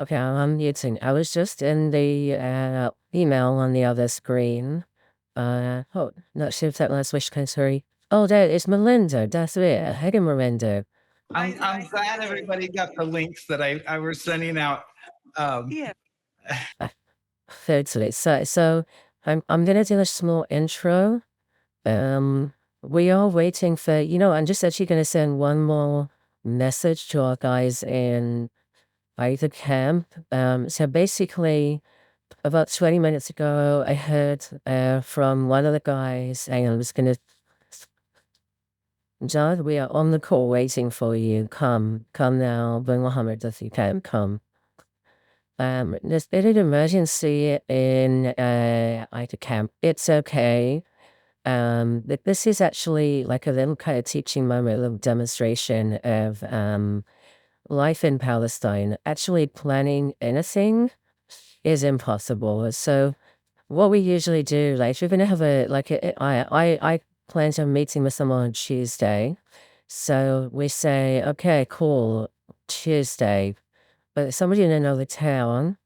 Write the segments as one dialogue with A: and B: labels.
A: Okay, I'm muting. I was just in the email on the other screen. Oh, not sure if that last wish can sorry. Oh, that is Melinda. That's it. Hey, Melinda.
B: I'm glad everybody got the links that I was sending out. Um,
C: Yeah.
A: Totally. So I'm gonna do a small intro. We are waiting for, I'm just actually gonna send one more message to our guys in either camp. So basically, about 20 minutes ago, I heard from one of the guys, and I was gonna, John, we are on the call waiting for you. Come now, Ben Mohammed, if you can come. There's been an emergency in either camp. It's okay. This is actually like a little kind of teaching moment, a little demonstration of life in Palestine. Actually, planning anything is impossible. So, what we usually do, like, we're gonna have I plan to have a meeting with someone on Tuesday. So we say, okay, cool, Tuesday, but somebody in another town.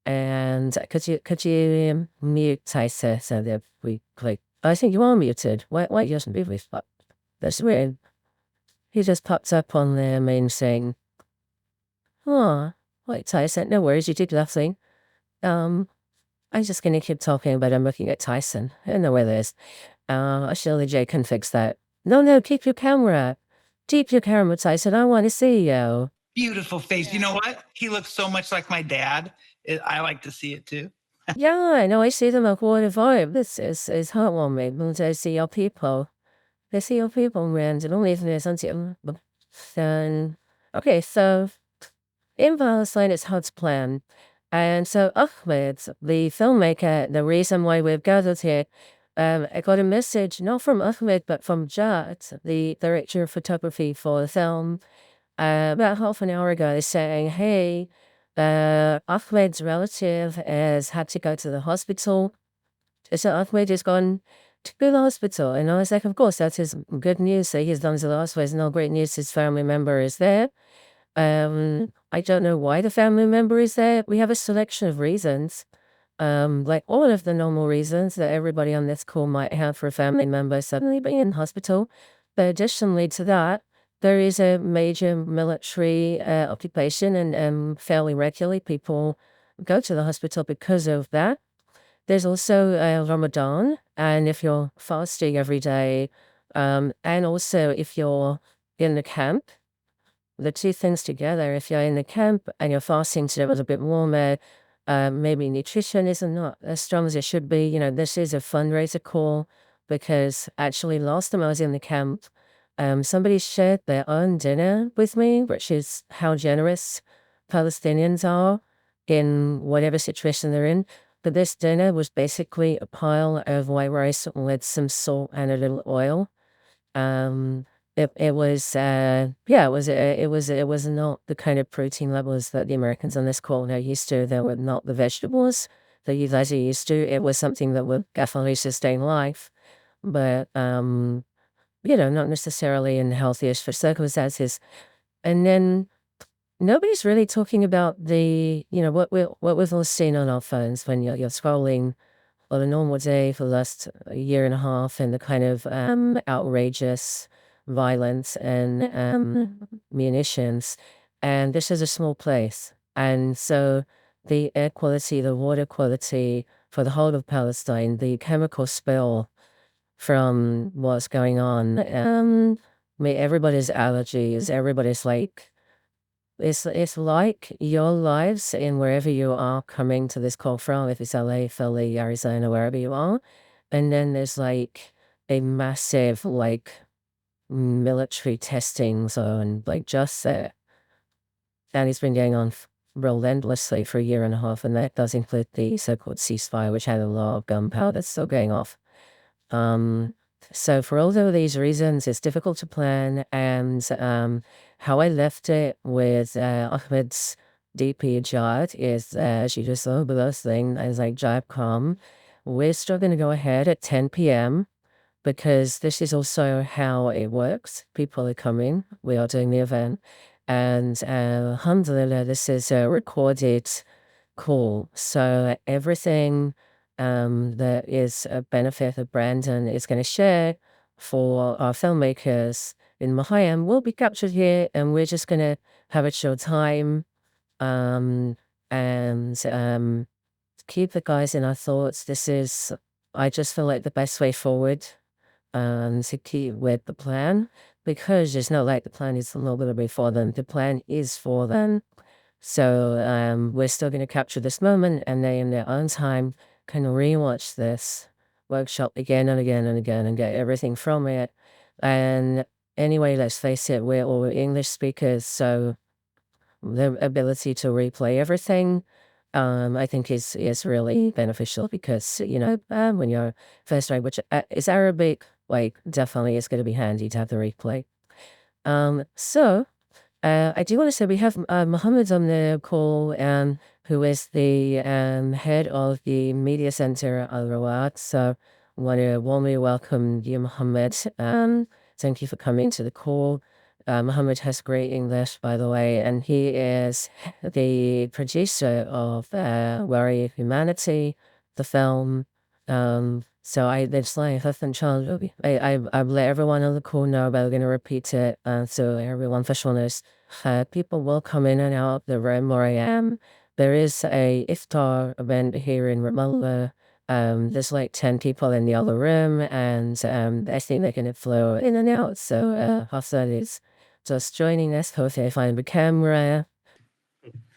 A: And could you mute Tyson so that we like? I think you are muted. Why you doesn't be with? That's weird. He just pops up on the main thing. Oh, wait, Tyson. No worries, you did nothing. I'm just gonna keep talking, but I'm looking at Tyson. I don't know where this. Surely Jay can fix that. No, keep your camera. Keep your camera, Tyson. I want to see you.
B: Beautiful face. You know what? He looks so much like my dad. I like to see it too.
A: Yeah, I know. I see them at Water Vibe. This is heartwarming. When I see your people. I see your people, man. I don't even know something. Then, okay, so in Palestine, it's hard to plan. And so Ahmed, the filmmaker, the reason why we've gathered here, I got a message, not from Ahmed, but from Jad, the director of photography for the film, about half an hour ago, saying, hey, Ahmed's relative has had to go to the hospital. So Ahmed has gone to the hospital. And I was like, of course, that is good news. So he's done the last way. It's no great news. His family member is there. I don't know why the family member is there. We have a selection of reasons. Like all of the normal reasons that everybody on this call might have for a family member suddenly being in hospital. But additionally to that, there is a major military occupation, and fairly regularly people go to the hospital because of that. There's also Ramadan, and if you're fasting every day, and also if you're in the camp, the two things together, if you're in the camp and you're fasting to a little bit warmer, maybe nutrition isn't not as strong as it should be. This is a fundraiser call because actually last time I was in the camp, somebody shared their own dinner with me, which is how generous Palestinians are in whatever situation they're in. But this dinner was basically a pile of white rice with some salt and a little oil. It was it was not the kind of protein levels that the Americans on this call are used to. They were not the vegetables that you guys are used to. It was something that would definitely sustain life, but not necessarily in the healthiest for circumstances. And then nobody's really talking about the, what we've all seen on our phones when you're scrolling on a normal day for the last year and a half, and the kind of outrageous violence and munitions. And this is a small place. And so the air quality, the water quality for the whole of Palestine, the chemical spill from what's going on, everybody's allergies, everybody's like, it's like your lives in wherever you are coming to this call from, if it's LA, Philly, Arizona, wherever you are. And then there's like a massive like military testing zone, like just there. And it's been going on relentlessly for a year and a half. And that does include the so-called ceasefire, which had a lot of gunpowder still going off. So for all of these reasons, it's difficult to plan. And how I left it with Ahmed's DP Jad is she just saw below thing. I was like, Jad, come. We're still going to go ahead at 10 p.m. because this is also how it works. People are coming. We are doing the event. And alhamdulillah, this is a recorded call. So everything that is a benefit of Brandon is going to share for our filmmakers in Mahayam will be captured here, and we're just going to have a show time and keep the guys in our thoughts. This is, I just feel like the best way forward to keep with the plan, because it's not like the plan is a little bit before them. The plan is for them. So we're still going to capture this moment, and they in their own time can rewatch this workshop again and again and again and get everything from it. And anyway, let's face it, we're all English speakers, so the ability to replay everything, I think is really beneficial, because, when your first language is Arabic, like, definitely it's going to be handy to have the replay. I do want to say we have Mohammed on the call, who is the head of the media center Al Rawat. So I want to warmly welcome you, Mohammed. Thank you for coming to the call. Mohammed has great English, by the way, and he is the producer of Worry of Humanity, the film. It's like I've let everyone on the call know, but I'm going to repeat it so everyone for knows. People will come in and out of the room where I am. There is a iftar event here in Ramallah. There's like 10 people in the other room, and I think they're going to flow in and out. So Hassan is just joining us. Hopefully I find the camera.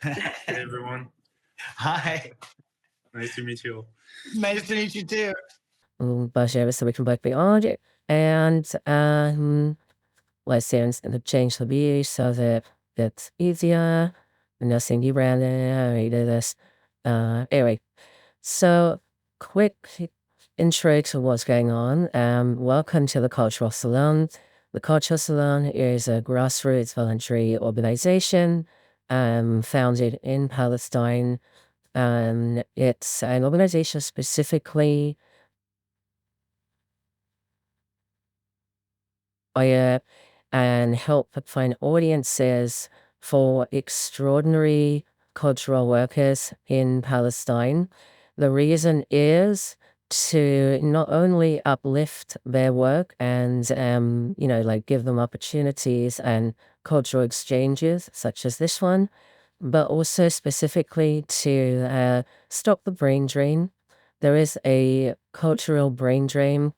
C: Hey everyone,
B: Hi.
C: nice to meet you.
B: Nice to meet you too.
A: Bashir, so we can both be on it. And let's say I'm going to change the view so that it's easier. Nothing you ran there, I did this. Anyway, so quick intro to what's going on. Welcome to the Cultural Salon. The Cultural Salon is a grassroots voluntary organization founded in Palestine. It's an organization specifically and help find audiences for extraordinary cultural workers in Palestine. The reason is to not only uplift their work and, give them opportunities and cultural exchanges such as this one, but also specifically to stop the brain drain. There is a cultural brain drain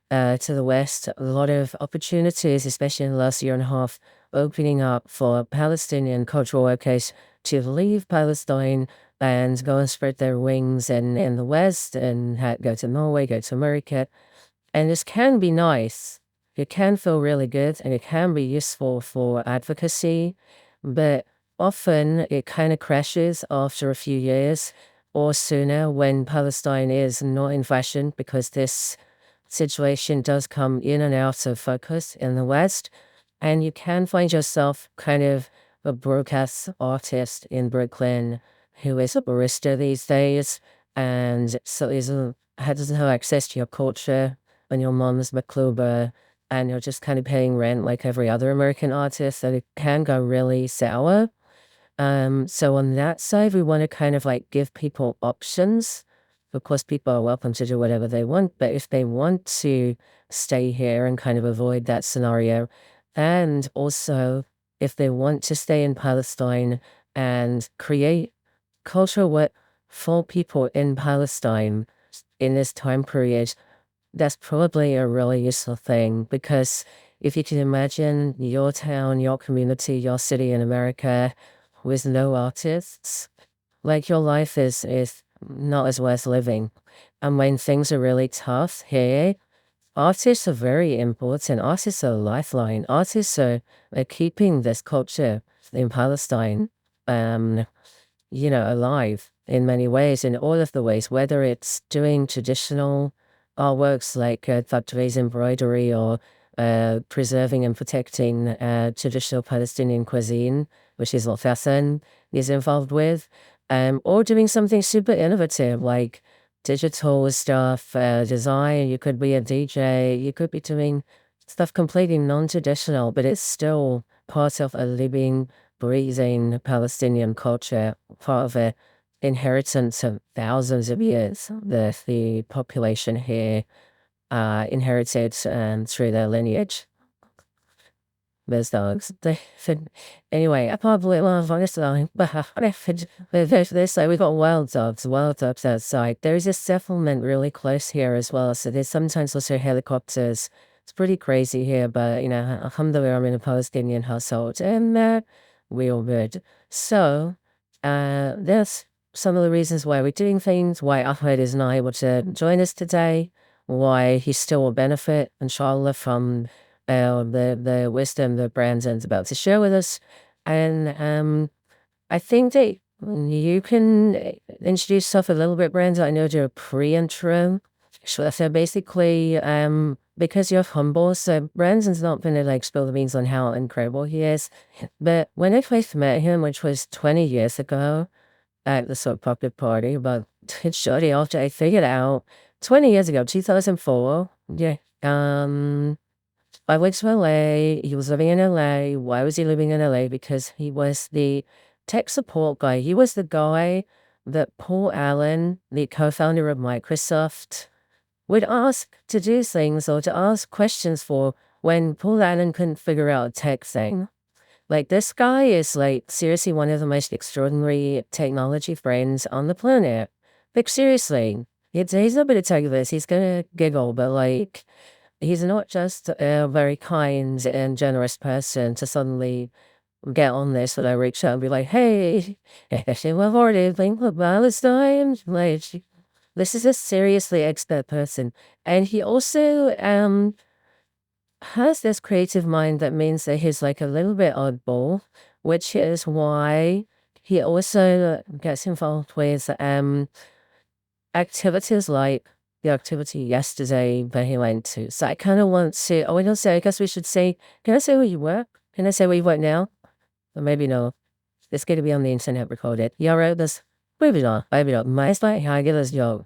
A: to the West. A lot of opportunities, especially in the last year and a half, opening up for Palestinian cultural workers to leave Palestine and go and spread their wings in the West and go to Norway, go to America. And this can be nice. It can feel really good, and it can be useful for advocacy, but often it kind of crashes after a few years or sooner when Palestine is not in fashion, because this situation does come in and out of focus in the West, and you can find yourself kind of a broadcast artist in Brooklyn who is a barista these days, and so doesn't have access to your culture, and your mom's McCluber, and you're just kind of paying rent like every other American artist, that it can go really sour. So on that side, we want to kind of like give people options. Of course, people are welcome to do whatever they want, but if they want to stay here and kind of avoid that scenario, and also if they want to stay in Palestine and create cultural work for people in Palestine in this time period, that's probably a really useful thing, because if you can imagine your town, your community, your city in America with no artists, like, your life is not as worth living. And when things are really tough here, artists are very important. Artists are a lifeline. Artists are keeping this culture in Palestine, alive in many ways, in all of the ways, whether it's doing traditional artworks like Fatwa's embroidery, or preserving and protecting traditional Palestinian cuisine, which is what Hassan is involved with, or doing something super innovative like digital stuff, design. You could be a DJ, you could be doing stuff completely non-traditional, but it's still part of a living breathing Palestinian culture, part of an inheritance of thousands of years that the population here inherited through their lineage. Those dogs. Anyway, I probably love honestly, but this we've got wild dogs outside. There's a settlement really close here as well, so there's sometimes also helicopters. It's pretty crazy here, but alhamdulillah, I'm in a Palestinian household, and we all good. So, there's some of the reasons why we're doing things, why Ahmed is not able to join us today, why he still will benefit, inshallah, from the wisdom that Brandon's about to share with us. And I think that you can introduce yourself a little bit, Brandon. I know you're a pre-intro. So basically, because you're humble, so Brandon's not going to spill the beans on how incredible he is. But when I first met him, which was 20 years ago at the Soap Puppet Party, but shortly after I figured out 20 years ago, 2004, yeah, I went to LA. He was living in LA. Why was he living in LA? Because he was the tech support guy. He was the guy that Paul Allen, the co-founder of Microsoft, would ask to do things or to ask questions for when Paul Allen couldn't figure out a tech thing. This guy is seriously one of the most extraordinary technology brains on the planet. Seriously, he's not going to tell you this. He's going to giggle, but he's not just a very kind and generous person to suddenly get on this when I reach out and be like, hey, we've already been for Palestine. This is a seriously expert person. And he also has this creative mind that means that he's a little bit oddball, which is why he also gets involved with activities like the activity yesterday that he went to. So I kind of want to, I guess we should say, can I say where you work? Can I say where you work now? Or maybe no. It's going to be on the internet recorded. You all right with this? Maybe not. Maestra, how I get this job.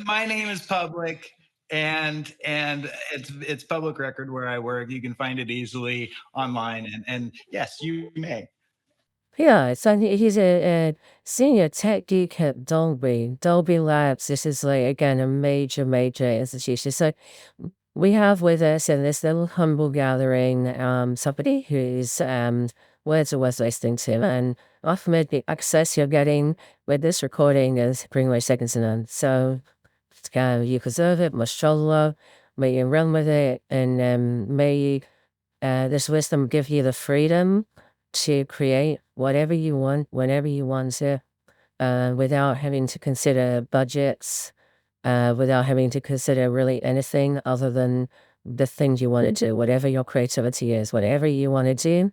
B: My name is public, and it's public record where I work. You can find it easily online, and yes, you may.
A: Yeah, so he's a senior tech geek at Dolby Labs. This is again, a major institution. So we have with us in this little humble gathering somebody whose words are worth listening to, and often the access you're getting with this recording is pretty much second to none. So you preserve it, mashallah, may you run with it, and may this wisdom give you the freedom to create whatever you want, whenever you want to, without having to consider budgets, without having to consider really anything other than the things you want to do, whatever your creativity is, whatever you want to do.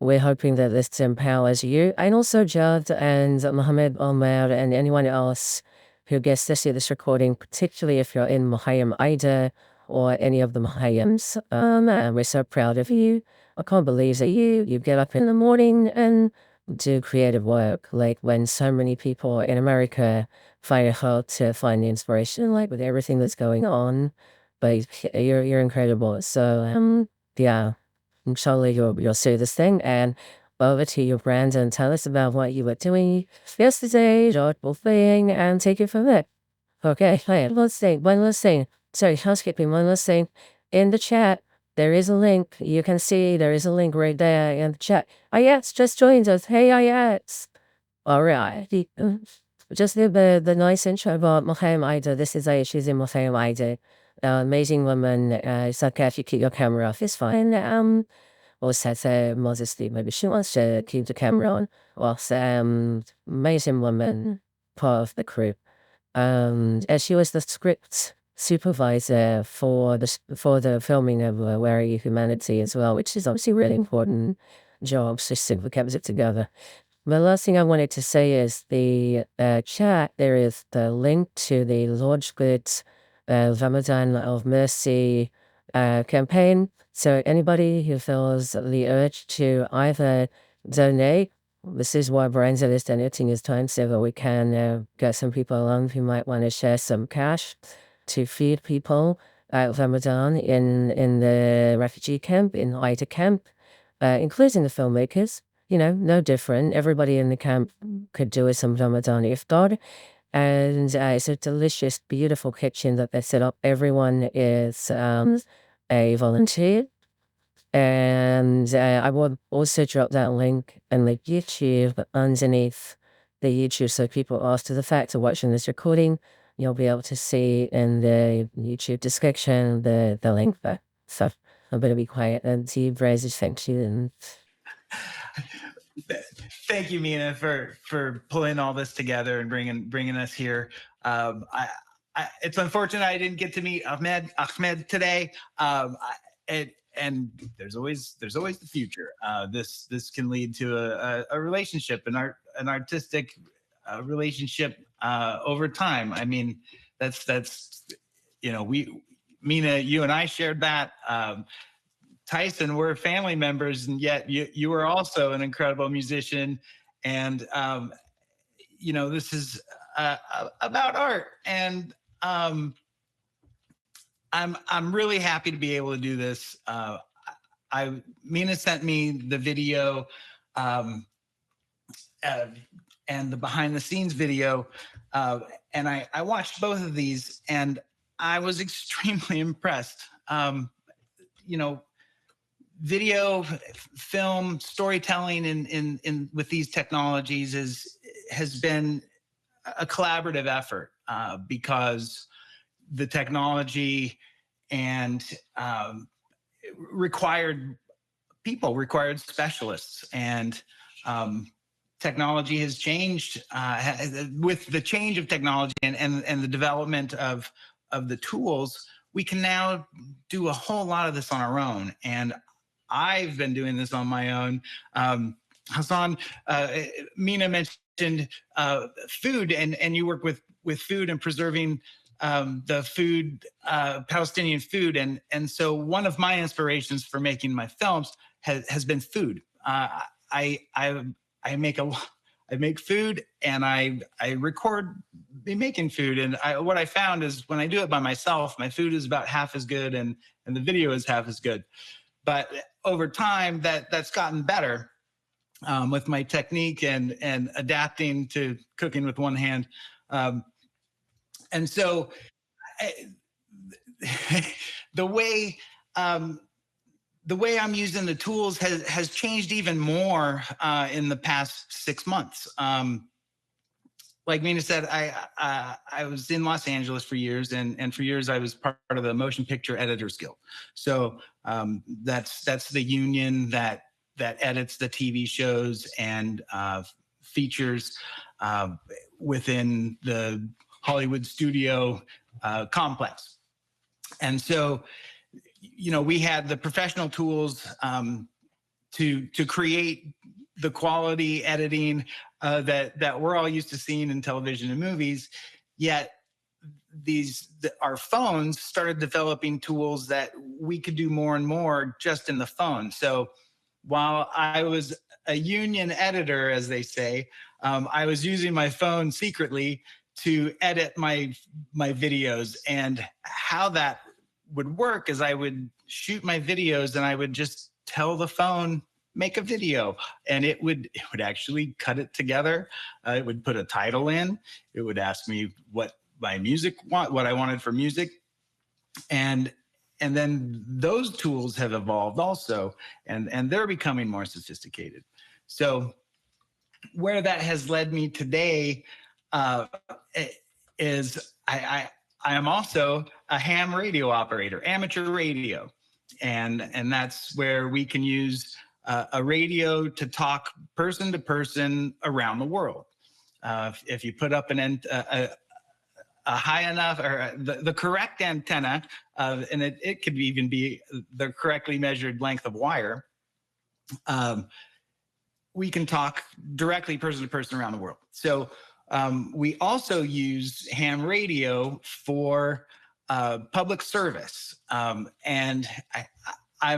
A: We're hoping that this empowers you, and also Jad and Mohammed Omar and anyone else who gets to see this recording, particularly if you're in Muhayyam Ida or any of the Muhayyams. And we're so proud of you. I can't believe that you get up in the morning and do creative work, when so many people in America find it hard to find the inspiration, with everything that's going on. But you're incredible. So yeah, inshallah you'll see this thing. And over to you, Brandon. Tell us about what you were doing yesterday, your thing, and take it from there. Okay, one last thing. Sorry, housekeeping, one last thing. In the chat, there is a link. You can see there is a link right there in the chat. Ayats just joined us. Hey, Ayats. All right. Just the nice intro about Muhayyam Ida. This is Aya. She's in Muhayyam Ida. Amazing woman. It's okay if you keep your camera off. It's fine. Also says modesty. Maybe she wants to keep the camera on. Also, amazing woman, part of the crew. And she was the script supervisor for the filming of Where Are You Humanity as well, which is obviously a really important job. She simply kept it together. The last thing I wanted to say is the chat. There is the link to the Lord's Goods Ramadan of Mercy campaign. So anybody who feels the urge to either donate, this is why Brandon is donating his time so that we can get some people along who might want to share some cash to feed people at Ramadan in the refugee camp, in Ida camp, including the filmmakers. no different. Everybody in the camp could do it sometime at iftar. And it's a delicious, beautiful kitchen that they set up. Everyone is a volunteer. And I will also drop that link in the YouTube underneath the YouTube, so people after the fact are watching this recording, you'll be able to see in the YouTube description the link there. So I'm going to be quiet and see Brazos. Thank you. And
B: thank you, Mina, for pulling all this together and bringing us here. It's unfortunate I didn't get to meet Ahmed today. And there's always the future. This can lead to a relationship, an artistic relationship over time. I mean, that's Mina, you and I shared that. Tyson, we're family members, and yet you are also an incredible musician. And this is about art, and I'm really happy to be able to do this. Mina sent me the video and the behind the scenes video, and I watched both of these, and I was extremely impressed. Video, film, storytelling in with these technologies has been a collaborative effort because the technology and required specialists, and technology has changed with the change of technology and the development of the tools. We can now do a whole lot of this on our own, and I've been doing this on my own. Hassan, Mina mentioned food, and you work with food and preserving the food, Palestinian food, and so one of my inspirations for making my films has been food. I make food, and I record me making food, and what I found is when I do it by myself, my food is about half as good, and the video is half as good. But over time, that's gotten better with my technique and adapting to cooking with one hand. And so the way I'm using the tools has changed even more in the past 6 months. Like Mina said, I was in Los Angeles for years, and for years I was part of the Motion Picture Editors Guild. So that's the union that edits the TV shows and features within the Hollywood studio complex. And so, we had the professional tools to create the quality editing that we're all used to seeing in television and movies. Yet our phones started developing tools that we could do more and more just in the phone. So while I was a union editor, as they say, I was using my phone secretly to edit my videos. And how that would work is I would shoot my videos and I would just tell the phone, make a video, and it would actually cut it together. It would put a title in. It would ask me what I wanted for music, and then those tools have evolved also, and they're becoming more sophisticated. So where that has led me today is I am also a ham radio operator, amateur radio, and that's where we can use a radio to talk person to person around the world. If you put up a high enough or the correct antenna, and it could even be the correctly measured length of wire, we can talk directly person to person around the world. So we also use ham radio for public service, and I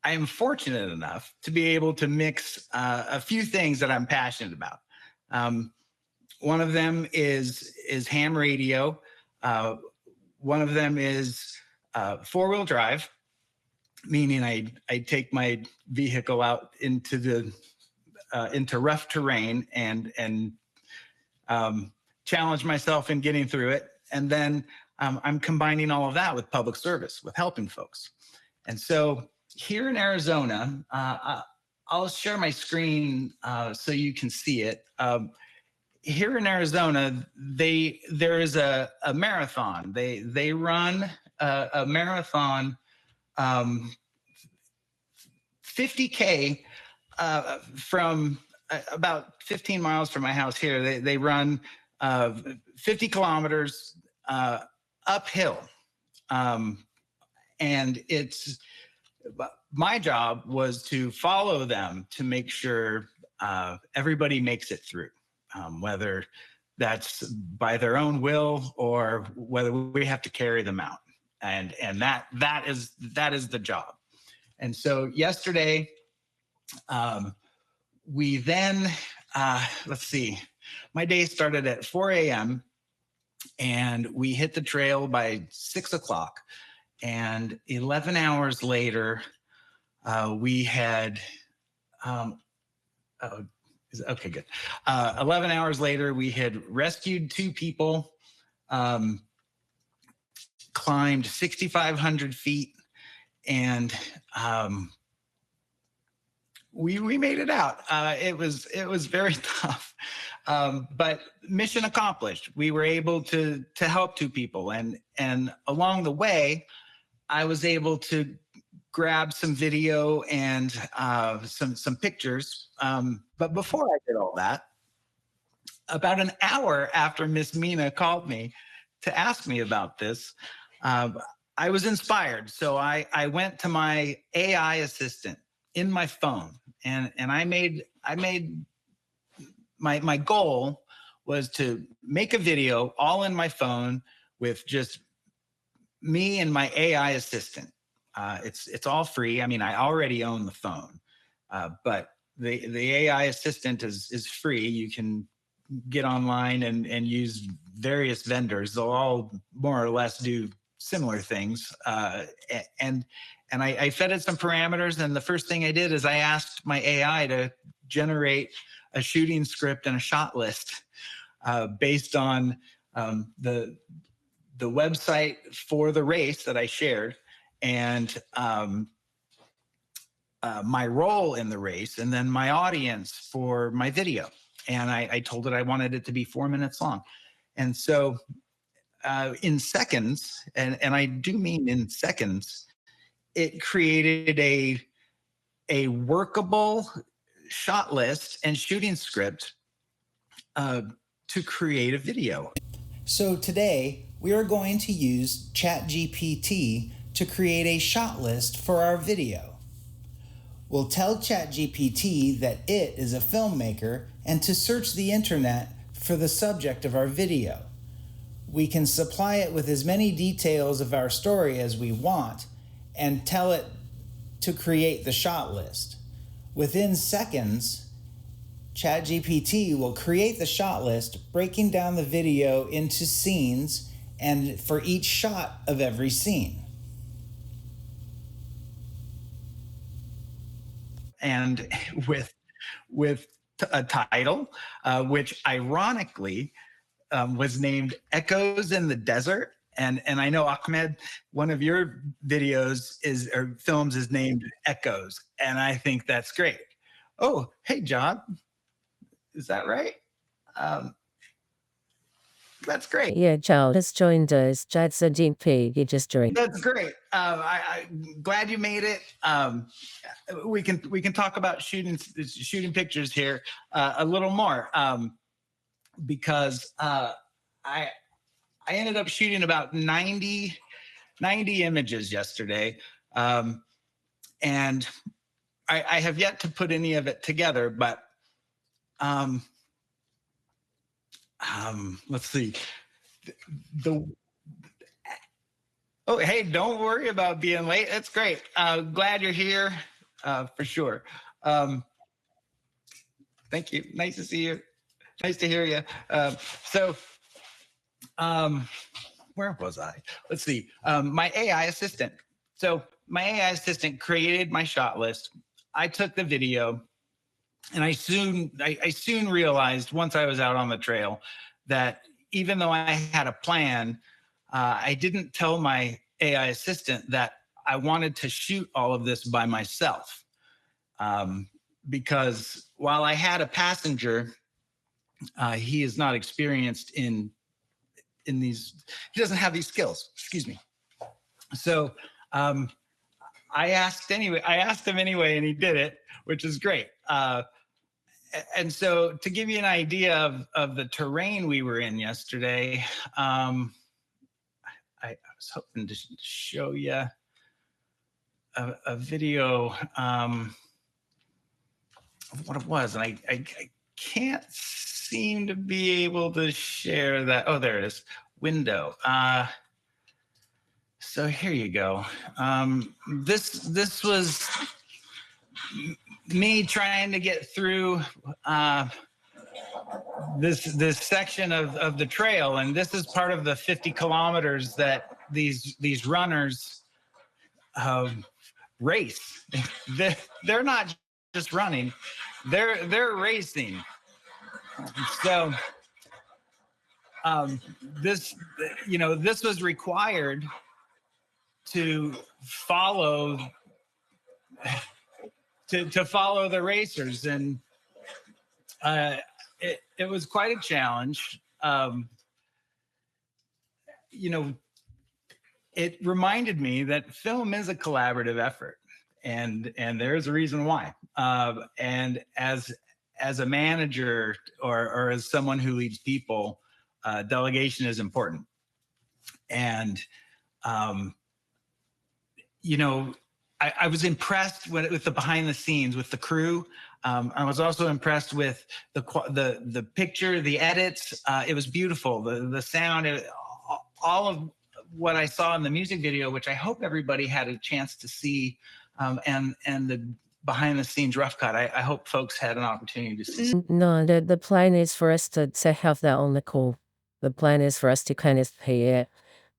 B: am fortunate enough to be able to mix a few things that I'm passionate about. One of them is ham radio. One of them is 4-wheel drive. meaning I take my vehicle out into rough terrain and challenge myself in getting through it. And then I'm combining all of that with public service, with helping folks. And so here in Arizona, I'll share my screen so you can see it. Here in Arizona, there is a marathon. They run a marathon, 50K from about 15 miles from my house here. They run 50 kilometers uphill. And it's my job was to follow them to make sure everybody makes it through, whether that's by their own will or whether we have to carry them out. And that is the job. And so yesterday, we then, let's see, my day started at 4 a.m. and we hit the trail by 6 o'clock. And 11 hours later, we had, okay, good. 11 hours later, we had rescued 2 people, climbed 6,500 feet, and we made it out. It was very tough, but mission accomplished. We were able to help 2 people, and along the way, I was able to grab some video and some pictures. But before I did all that, about an hour after Miss Mina called me to ask me about this, I was inspired. So I went to my AI assistant in my phone, and I made my goal was to make a video all in my phone with just me and my AI assistant. It's all free. I mean, I already own the phone, but the AI assistant is free. You can get online and use various vendors. They'll all more or less do similar things. And I fed it some parameters. And the first thing I did is I asked my AI to generate a shooting script and a shot list based on the website for the race that I shared, and my role in the race, and then my audience for my video. And I told it I wanted it to be 4 minutes long. And so in seconds, and I do mean in seconds, it created a workable shot list and shooting script to create a video.
D: So today, we are going to use ChatGPT to create a shot list for our video. We'll tell ChatGPT that it is a filmmaker and to search the internet for the subject of our video. We can supply it with as many details of our story as we want and tell it to create the shot list. Within seconds, ChatGPT will create the shot list, breaking down the video into scenes and for each shot of every scene.
B: And with a title, which ironically was named Echoes in the Desert. And I know, Ahmed, one of your videos or films is named Echoes. And I think that's great. Oh, hey, John. Is that right? That's great.
A: Yeah, Charles has joined us. ChatGPT, he just joined.
B: That's great. I'm glad you made it. We can talk about shooting pictures here a little more because I ended up shooting about 90 images yesterday, and I have yet to put any of it together, but let's see. Oh, hey, don't worry about being late. That's great. Glad you're here for sure. Thank you. Nice to see you. Nice to hear you. Where was I? Let's see. My AI assistant. So my AI assistant created my shot list. I took the video, and I soon realized once I was out on the trail that even though I had a plan, I didn't tell my AI assistant that I wanted to shoot all of this by myself. Because while I had a passenger, he is not experienced in these, he doesn't have these skills, excuse me. So I asked him anyway, and he did it, which is great. And so to give you an idea of the terrain we were in yesterday, I was hoping to show you a video of what it was. And I can't seem to be able to share that. Oh, there it is. Window. So here you go. This was me trying to get through this section of the trail, and this is part of the 50 kilometers that these runners race. They're not just running; they're racing. So this was required to follow the racers, and it was quite a challenge. It reminded me that film is a collaborative effort, and there's a reason why. And as a manager or as someone who leads people, delegation is important. And I was impressed with the behind the scenes, with the crew. I was also impressed with the picture, the edits. It was beautiful. The sound, all of what I saw in the music video, which I hope everybody had a chance to see, and the behind the scenes rough cut. I hope folks had an opportunity to see.
A: No, the plan is for us to have that on the call. The plan is for us to kind of pay it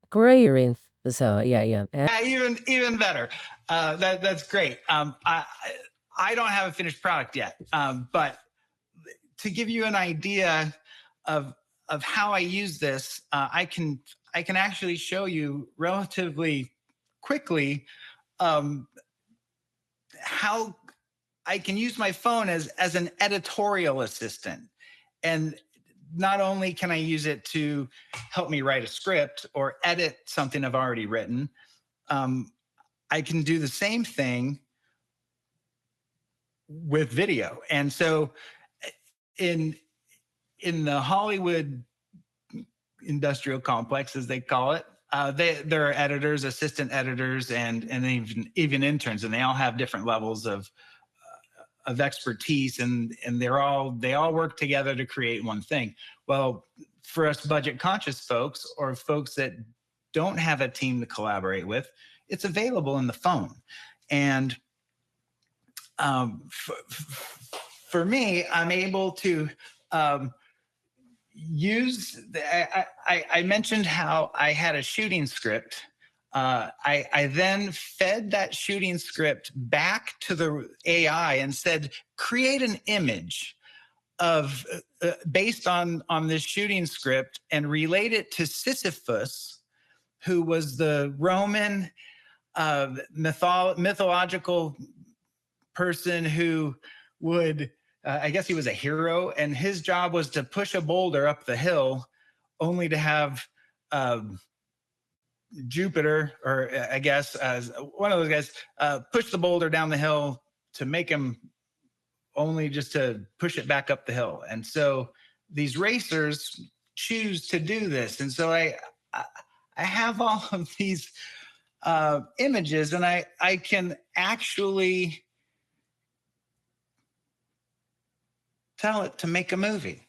A: greater. So yeah.
B: Even better. That's great. I don't have a finished product yet, but to give you an idea of how I use this, I can actually show you relatively quickly how I can use my phone as an editorial assistant. And not only can I use it to help me write a script or edit something I've already written, I can do the same thing with video. And so in the Hollywood industrial complex, as they call it, there are editors, assistant editors, and even interns, and they all have different levels of expertise, and they all work together to create one thing. Well, for us budget conscious folks, or folks that don't have a team to collaborate with, it's available in the phone. And for me, I'm able to use. I mentioned how I had a shooting script. I then fed that shooting script back to the AI and said, create an image of based on this shooting script and relate it to Sisyphus, who was the Roman mythological person who would, I guess he was a hero, and his job was to push a boulder up the hill only to have Jupiter, or I guess one of those guys, push the boulder down the hill to make him only just to push it back up the hill. And so these racers choose to do this. And so I have all of these images, and I can actually tell it to make a movie.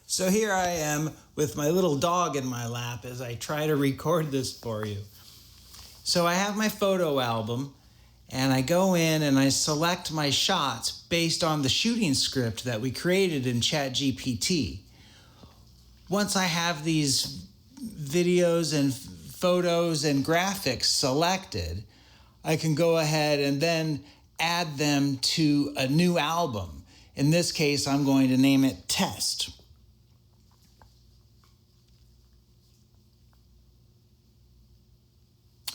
D: So here I am with my little dog in my lap as I try to record this for you. So I have my photo album, and I go in and I select my shots based on the shooting script that we created in ChatGPT. Once I have these videos and photos and graphics selected, I can go ahead and then add them to a new album. In this case, I'm going to name it Test.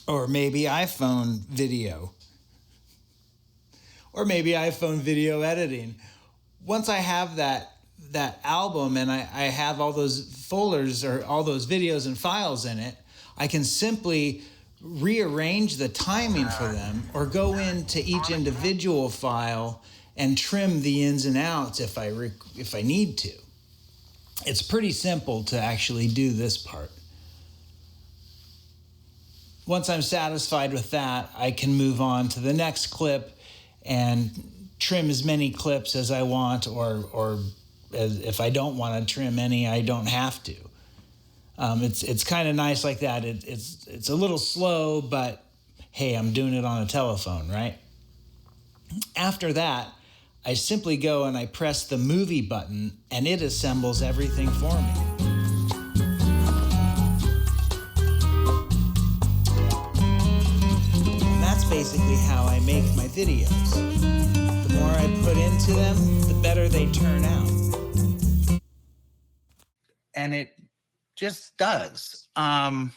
D: Or maybe iPhone video. Or maybe iPhone video editing. Once I have that album and I have all those folders or all those videos and files in it, I can simply rearrange the timing for them or go into each individual file and trim the ins and outs if I need to. It's pretty simple to actually do this part. Once I'm satisfied with that, I can move on to the next clip and trim as many clips as I want, or if I don't want to trim any, I don't have to. It's kind of nice like that. It's a little slow, but hey, I'm doing it on a telephone, right? After that, I simply go and I press the movie button and it assembles everything for me. And that's basically how I make my videos. The more I put into them, the better they turn out.
B: And it just does. I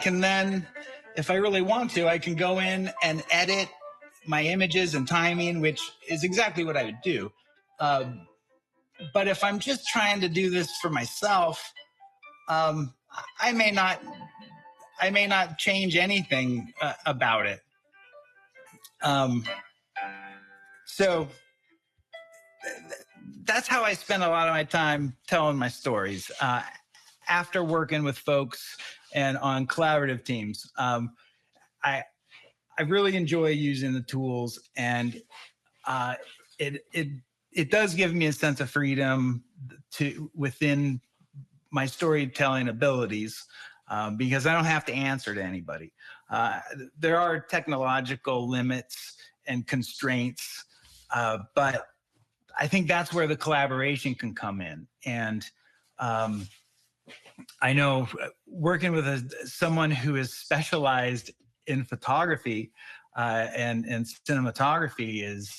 B: can then, if I really want to, I can go in and edit my images and timing, which is exactly what I would do. But if I'm just trying to do this for myself, I may not change anything about it. So that's how I spend a lot of my time telling my stories. After working with folks and on collaborative teams, I really enjoy using the tools, and it does give me a sense of freedom within my storytelling abilities, because I don't have to answer to anybody. There are technological limits and constraints, but I think that's where the collaboration can come in. And I know working with someone who is specialized in photography and cinematography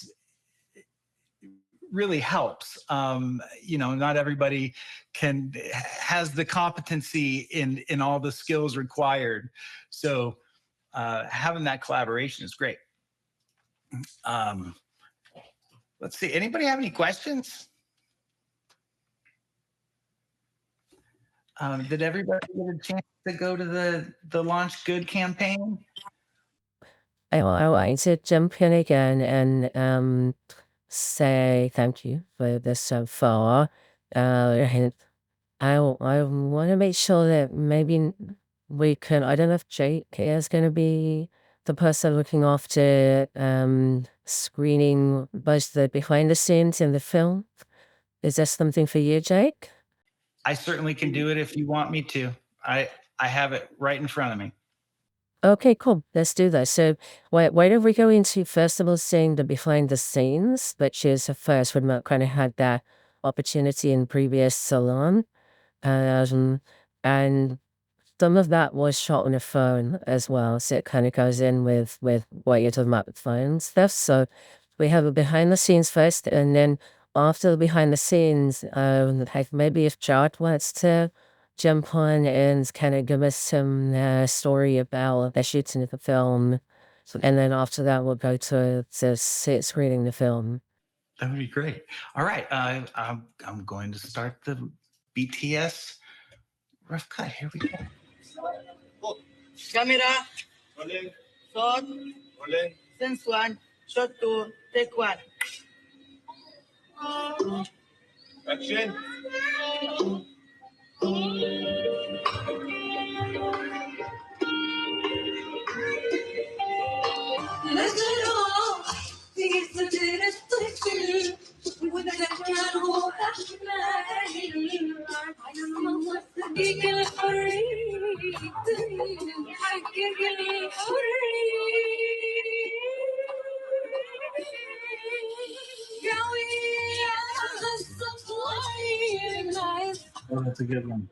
B: really helps. Not everybody has the competency in all the skills required. So having that collaboration is great. Let's see, anybody have any questions? Did everybody get a chance to go to the Launch Good campaign?
A: I like to jump in again and say thank you for this so far. And I want to make sure that maybe we can, I don't know if Jake is going to be the person looking after screening both the behind the scenes in the film. Is that something for you, Jake?
B: I certainly can do it if you want me to. I have it right in front of me.
A: Okay, cool. Let's do that. So why don't we go into, first of all, seeing the behind the scenes, which is the first we've not kind of had that opportunity in previous Salon. And some of that was shot on a phone as well. So it kind of goes in with what you're talking about with phone stuff. So we have a behind the scenes first, and then after the behind the scenes, maybe if Jart wants to jump on and kind of give us some story about the shooting of the film. And then after that, we'll go to screening the film.
B: That would be great. All right. I'm going to start the BTS rough cut. Here we go.
E: Camera. Rolling. Shot. Rolling. Sense 1. Shot 2. Take 1. Action.
F: نجرح في صدر الطفل وذكره أحلامي على مصدق الحرية يحقق الحرية قوية غصت وعي
B: Oh, that's a good one.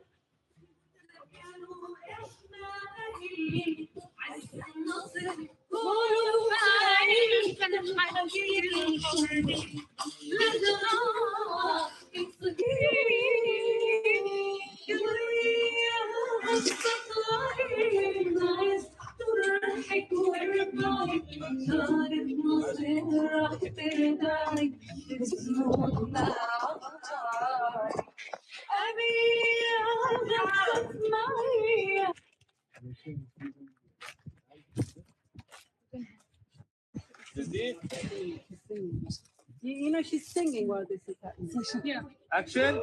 F: You know she's singing while this is happening. Yeah.
E: Action.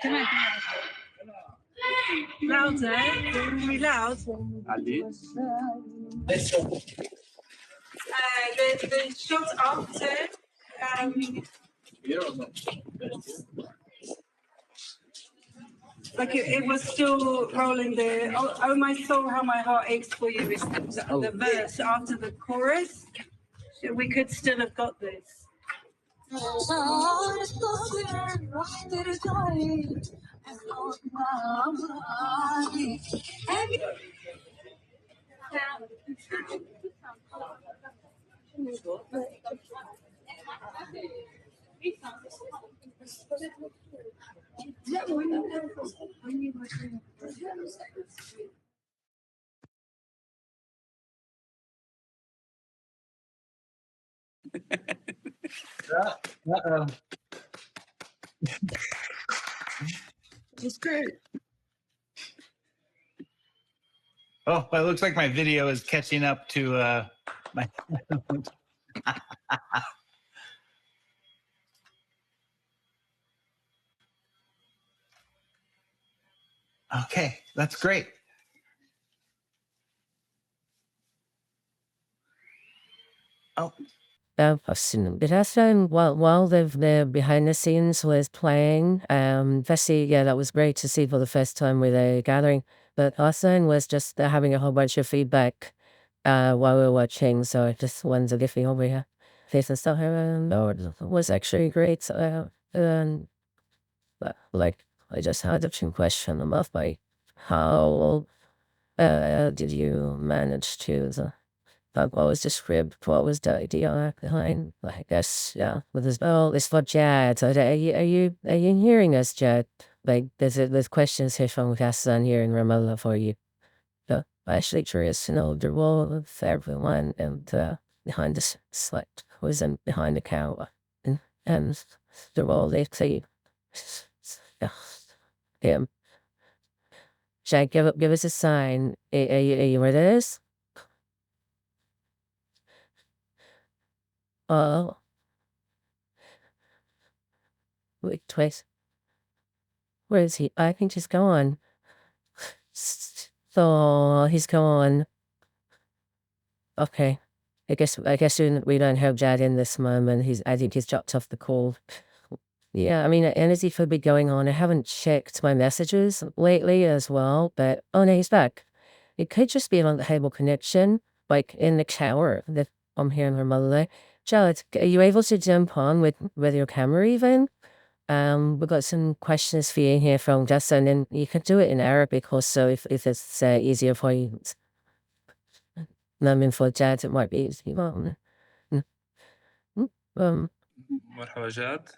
F: Come on. Louder. Really loud. The shot after. Like it was still rolling there. Oh my soul, how my heart aches for you is the verse after the chorus. We could still have got this.
B: Uh-oh. It's great. Oh, well, it looks like my video is catching up to my. Okay, that's great. Oh.
A: I've seen them. But that's while the behind the scenes was playing, firstly, yeah, that was great to see for the first time with a gathering. But also was just having a whole bunch of feedback while we were watching. So I just wanted if we over here. This and stuff it was actually great. Like I just had a few questions about how did you manage to what was the script? What was the idea behind? I guess, yeah. With this, it's for Jad. So are you hearing us, Jad? Like, there's questions here from Hassan here in Ramallah for you. So, actually curious to know the role of everyone and behind the select who's in behind the camera and the role they play. Yeah. Jad, give us a sign. Are you with us? Oh. Wait, twice. Where is he? I think he's gone. So he's gone. Okay. I guess we don't have Jad in this moment. I think he's dropped off the call. Yeah, I mean, energy could be going on. I haven't checked my messages lately as well, but oh no, he's back. It could just be on the cable connection, like in the shower that I'm hearing her mother. Jad, are you able to jump on with your camera even? We've got some questions for you here from Justin, and you can do it in Arabic also if it's easier for you. I mean, for Jad, it might be easy.
C: مرحبا جاد.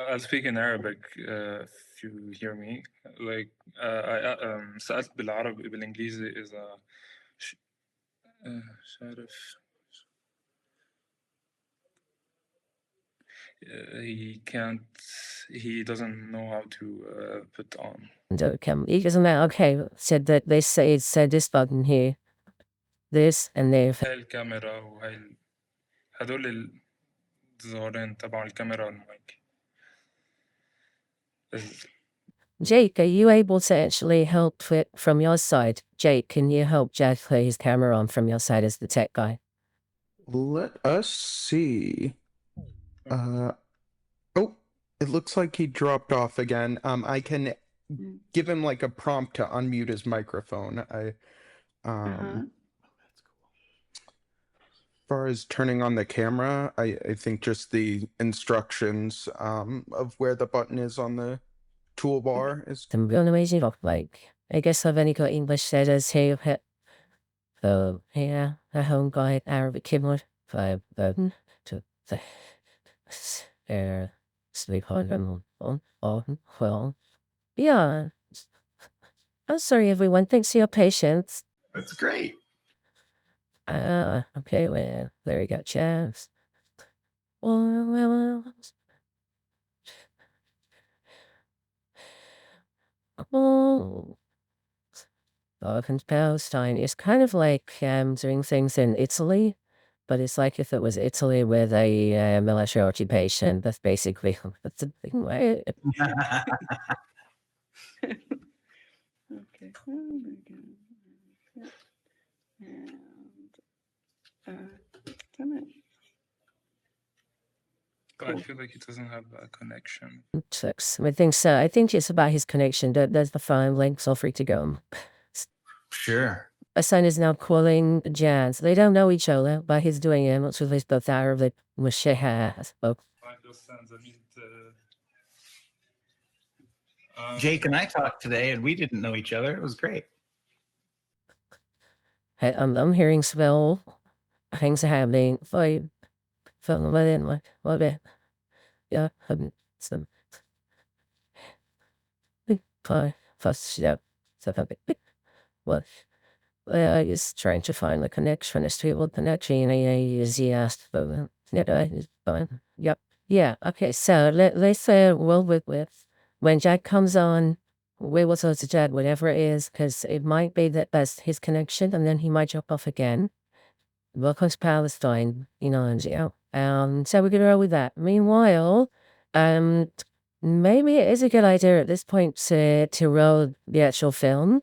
C: I'll speak in Arabic if you hear me. Like سألت بالعربي بالإنجليزي إذا شارف. He doesn't know how to put on.
A: Isn't that okay? Said that they said this button here, this and there.
C: هاي الكاميرا وهاي هدول الزهرين تبع الكاميرا والمايك.
A: Jake, are you able to actually help from your side? Jake, can you help Jack play his camera on from your side as the tech guy?
G: Let us see. Oh, it looks like he dropped off again. I can give him like a prompt to unmute his microphone. far as turning on the camera, I think just the instructions of where the button is on the toolbar is.
A: The amazing of like, I guess I've only got English settings here. So yeah, the home guide, Arabic keyboard, 5 button to the sleep on, well. Yeah. I'm sorry, everyone. Thanks for your patience.
B: That's great.
A: Okay, well, there we go, chance. Well. Palestine is kind of like doing things in Italy, but it's like if it was Italy with a military occupation. That's basically that's the thing, right?
F: Okay. And
C: I feel like he doesn't have a connection.
A: I think so. I think it's about his connection. There's the phone link, so free to go.
B: Sure.
A: My son is now calling Jans. They don't know each other, but he's doing it. So they both Arabic, which has both.
B: Jake and I talked today, and we didn't know each other. It was great.
A: I'm hearing spell. Things are happening. Fine. What bit? Yeah, some. First, yeah. What? I was trying to find the connection. It's to connection. Yes, but yep. Yeah. Okay. So let's say with when Jack comes on, we will talk to Jack, whatever it is, because it might be that that's his connection, and then he might jump off again. Welcome to Palestine, and so we're gonna go with that. Meanwhile, maybe it is a good idea at this point to roll the actual film.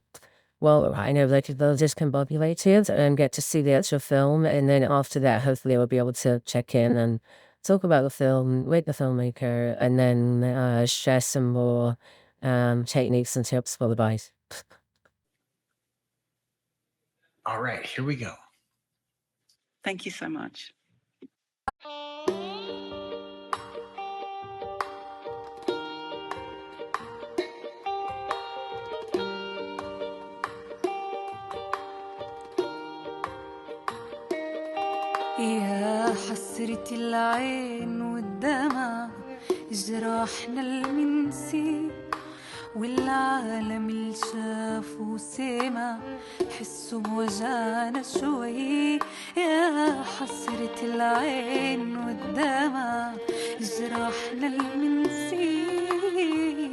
A: Well, I know they'll just combobulate it and get to see the actual film, and then after that, hopefully we'll be able to check in and talk about the film with the filmmaker, and then share some more techniques and tips for the guys.
B: All right, here we go.
F: thank you so much.
H: يا حسرة العين والدمع جراحنا المنسي والعالم اللي شاف وسمع حسوا بوجعنا شوي. يا حسرة العين والدمع جراحنا المنسي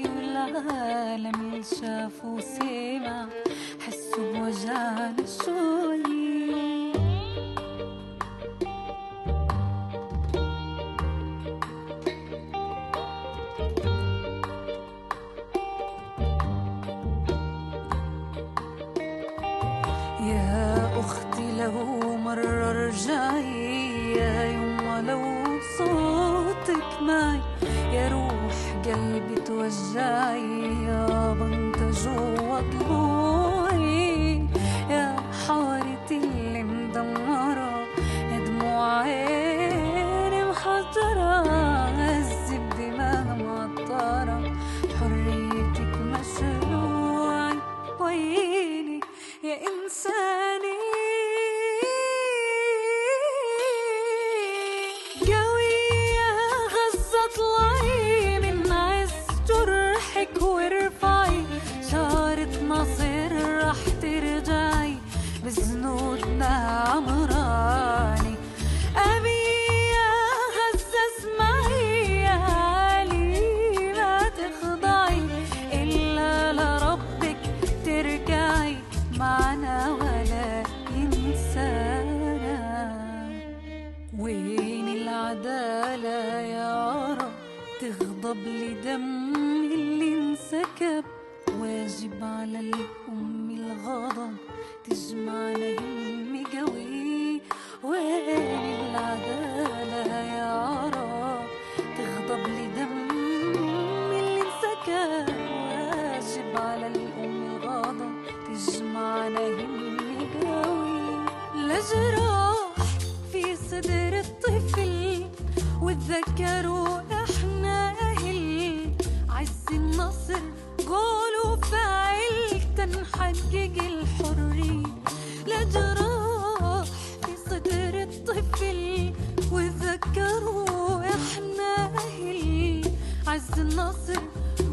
H: والعالم اللي شاف وسمع حسوا بوجعنا شوي. لو مرة رجعي يا يما لو صوتك معي يا روح قلبي توجعي يا بنت جوا ضلوعي يا حارتي اللي مدمرة يا دموع عيني محجرة عذب دماغ معطرة حريتك مشروعي ويني يا إنساني بزنودنا عمراني أبي يا هزة اسمعي يا علي ما تخضعي إلا لربك ترجعي معنا ولا ينسانا. وين العدالة يا رب تغضب لدم اللي انسكب واجب على الأم الغضب تجمعنا همي قوي. وين العدالة يا رب تغضب لدم اللي انسكب واجب على الأم الغضب تجمعنا همي قوي. لجراح في تذكروا احنا اهل عز النصر، قولوا فاعل تنحقق الحرية، لجراح في صدر الطفل، وتذكروا احنا اهل عز النصر،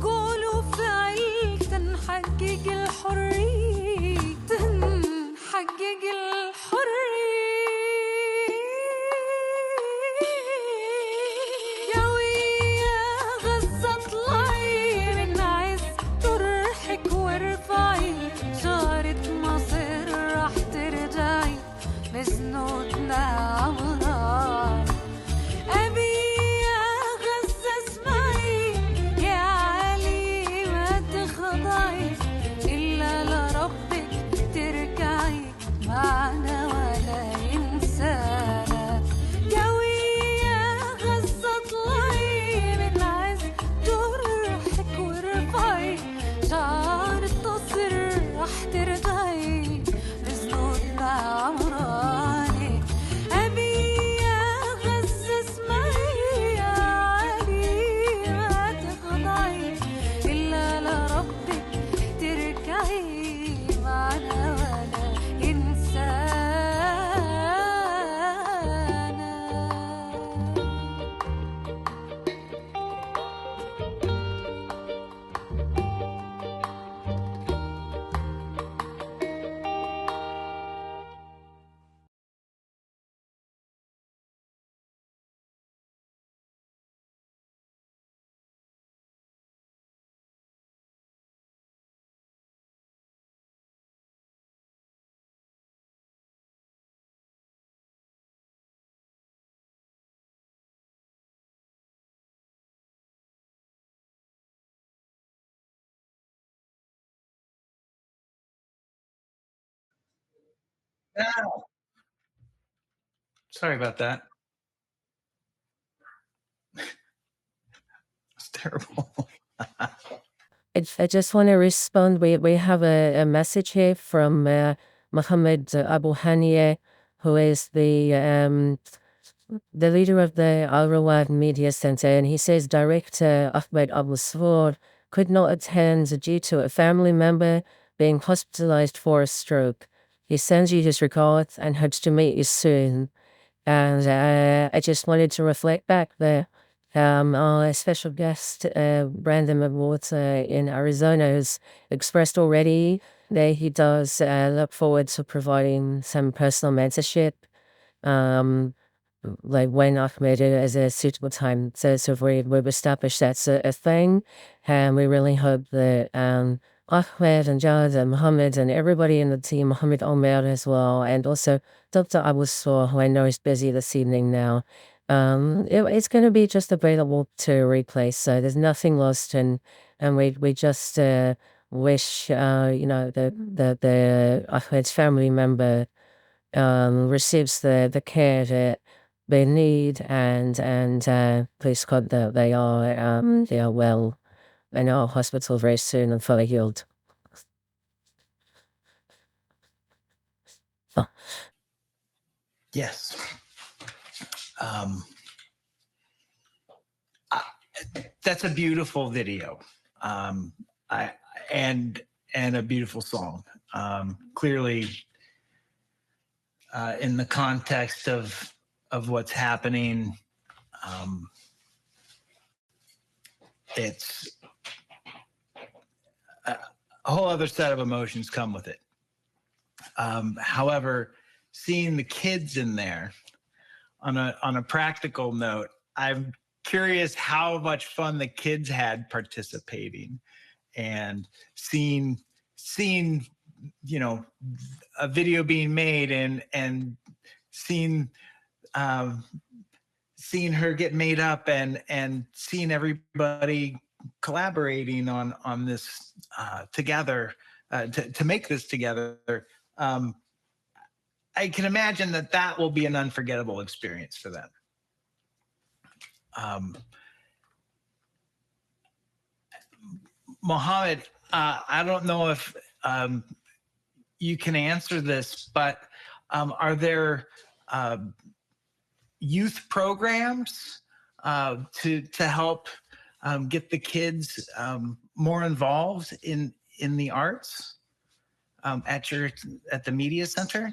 H: قولوا فاعل تنحقق الحرية، تنحقق الحرية. مزنودنا عمران أبي يا غزة اسمعي، يا علي ما تخضعي إلا لربك تركعي، معنا ولا إنسانة. قوي يا غزة اطلعي من عز جرحك وارفعي، شعار التصر رح ترجعي، مزنودنا عمران.
B: Sorry about that. It's terrible.
A: I just want to respond. We have a message here from Mohammed Abu Haniye, who is the leader of the Al Rawad Media Center, and he says Director Ahmed Abu Swor could not attend due to a family member being hospitalized for a stroke. He sends you his regards and hopes to meet you soon. And I just wanted to reflect back there. Our special guest, Brandon Awards in Arizona, has expressed already that he does look forward to providing some personal mentorship, like when Ahmed is a suitable time. So we've established that's a thing, and we really hope that Ahmed and Jad and Mohammed and everybody in the team, Mohammed Omer as well, and also Dr. Abu Swor, who I know is busy this evening now. It's going to be just available to replace, so there's nothing lost, and we just wish the Ahmed's family member receives the care that they need, and please God that they are well in our hospital very soon and fully healed. Oh.
B: Yes. That's a beautiful video, and a beautiful song. Clearly, in the context of what's happening, it's a whole other set of emotions come with it. However, seeing the kids in there, on a practical note, I'm curious how much fun the kids had participating, and seeing a video being made and seeing her get made up and seeing everybody collaborating on this together to make this together. I can imagine that will be an unforgettable experience for them. Mohammed, I don't know if you can answer this, but are there youth programs to help get the kids more involved in the arts at the media center?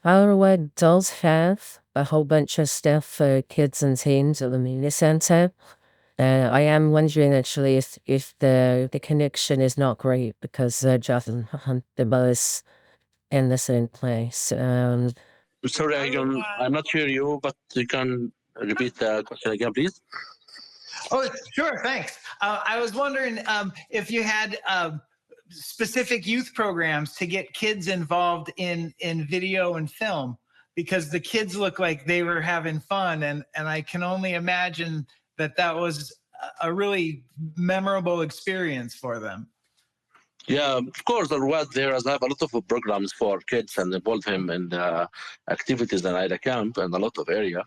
A: Our does have a whole bunch of stuff for kids and teens at the media center. I am wondering actually if the connection is not great because just the bus in the same place.
I: Sorry, I'm not hear you, but you can repeat the question again, please.
B: Oh, sure. Thanks. I was wondering if you had specific youth programs to get kids involved in video and film, because the kids look like they were having fun, and I can only imagine that was a really memorable experience for them.
I: Yeah, of course, Arwad there has have a lot of programs for kids and involve him in activities in Ida Camp and a lot of area.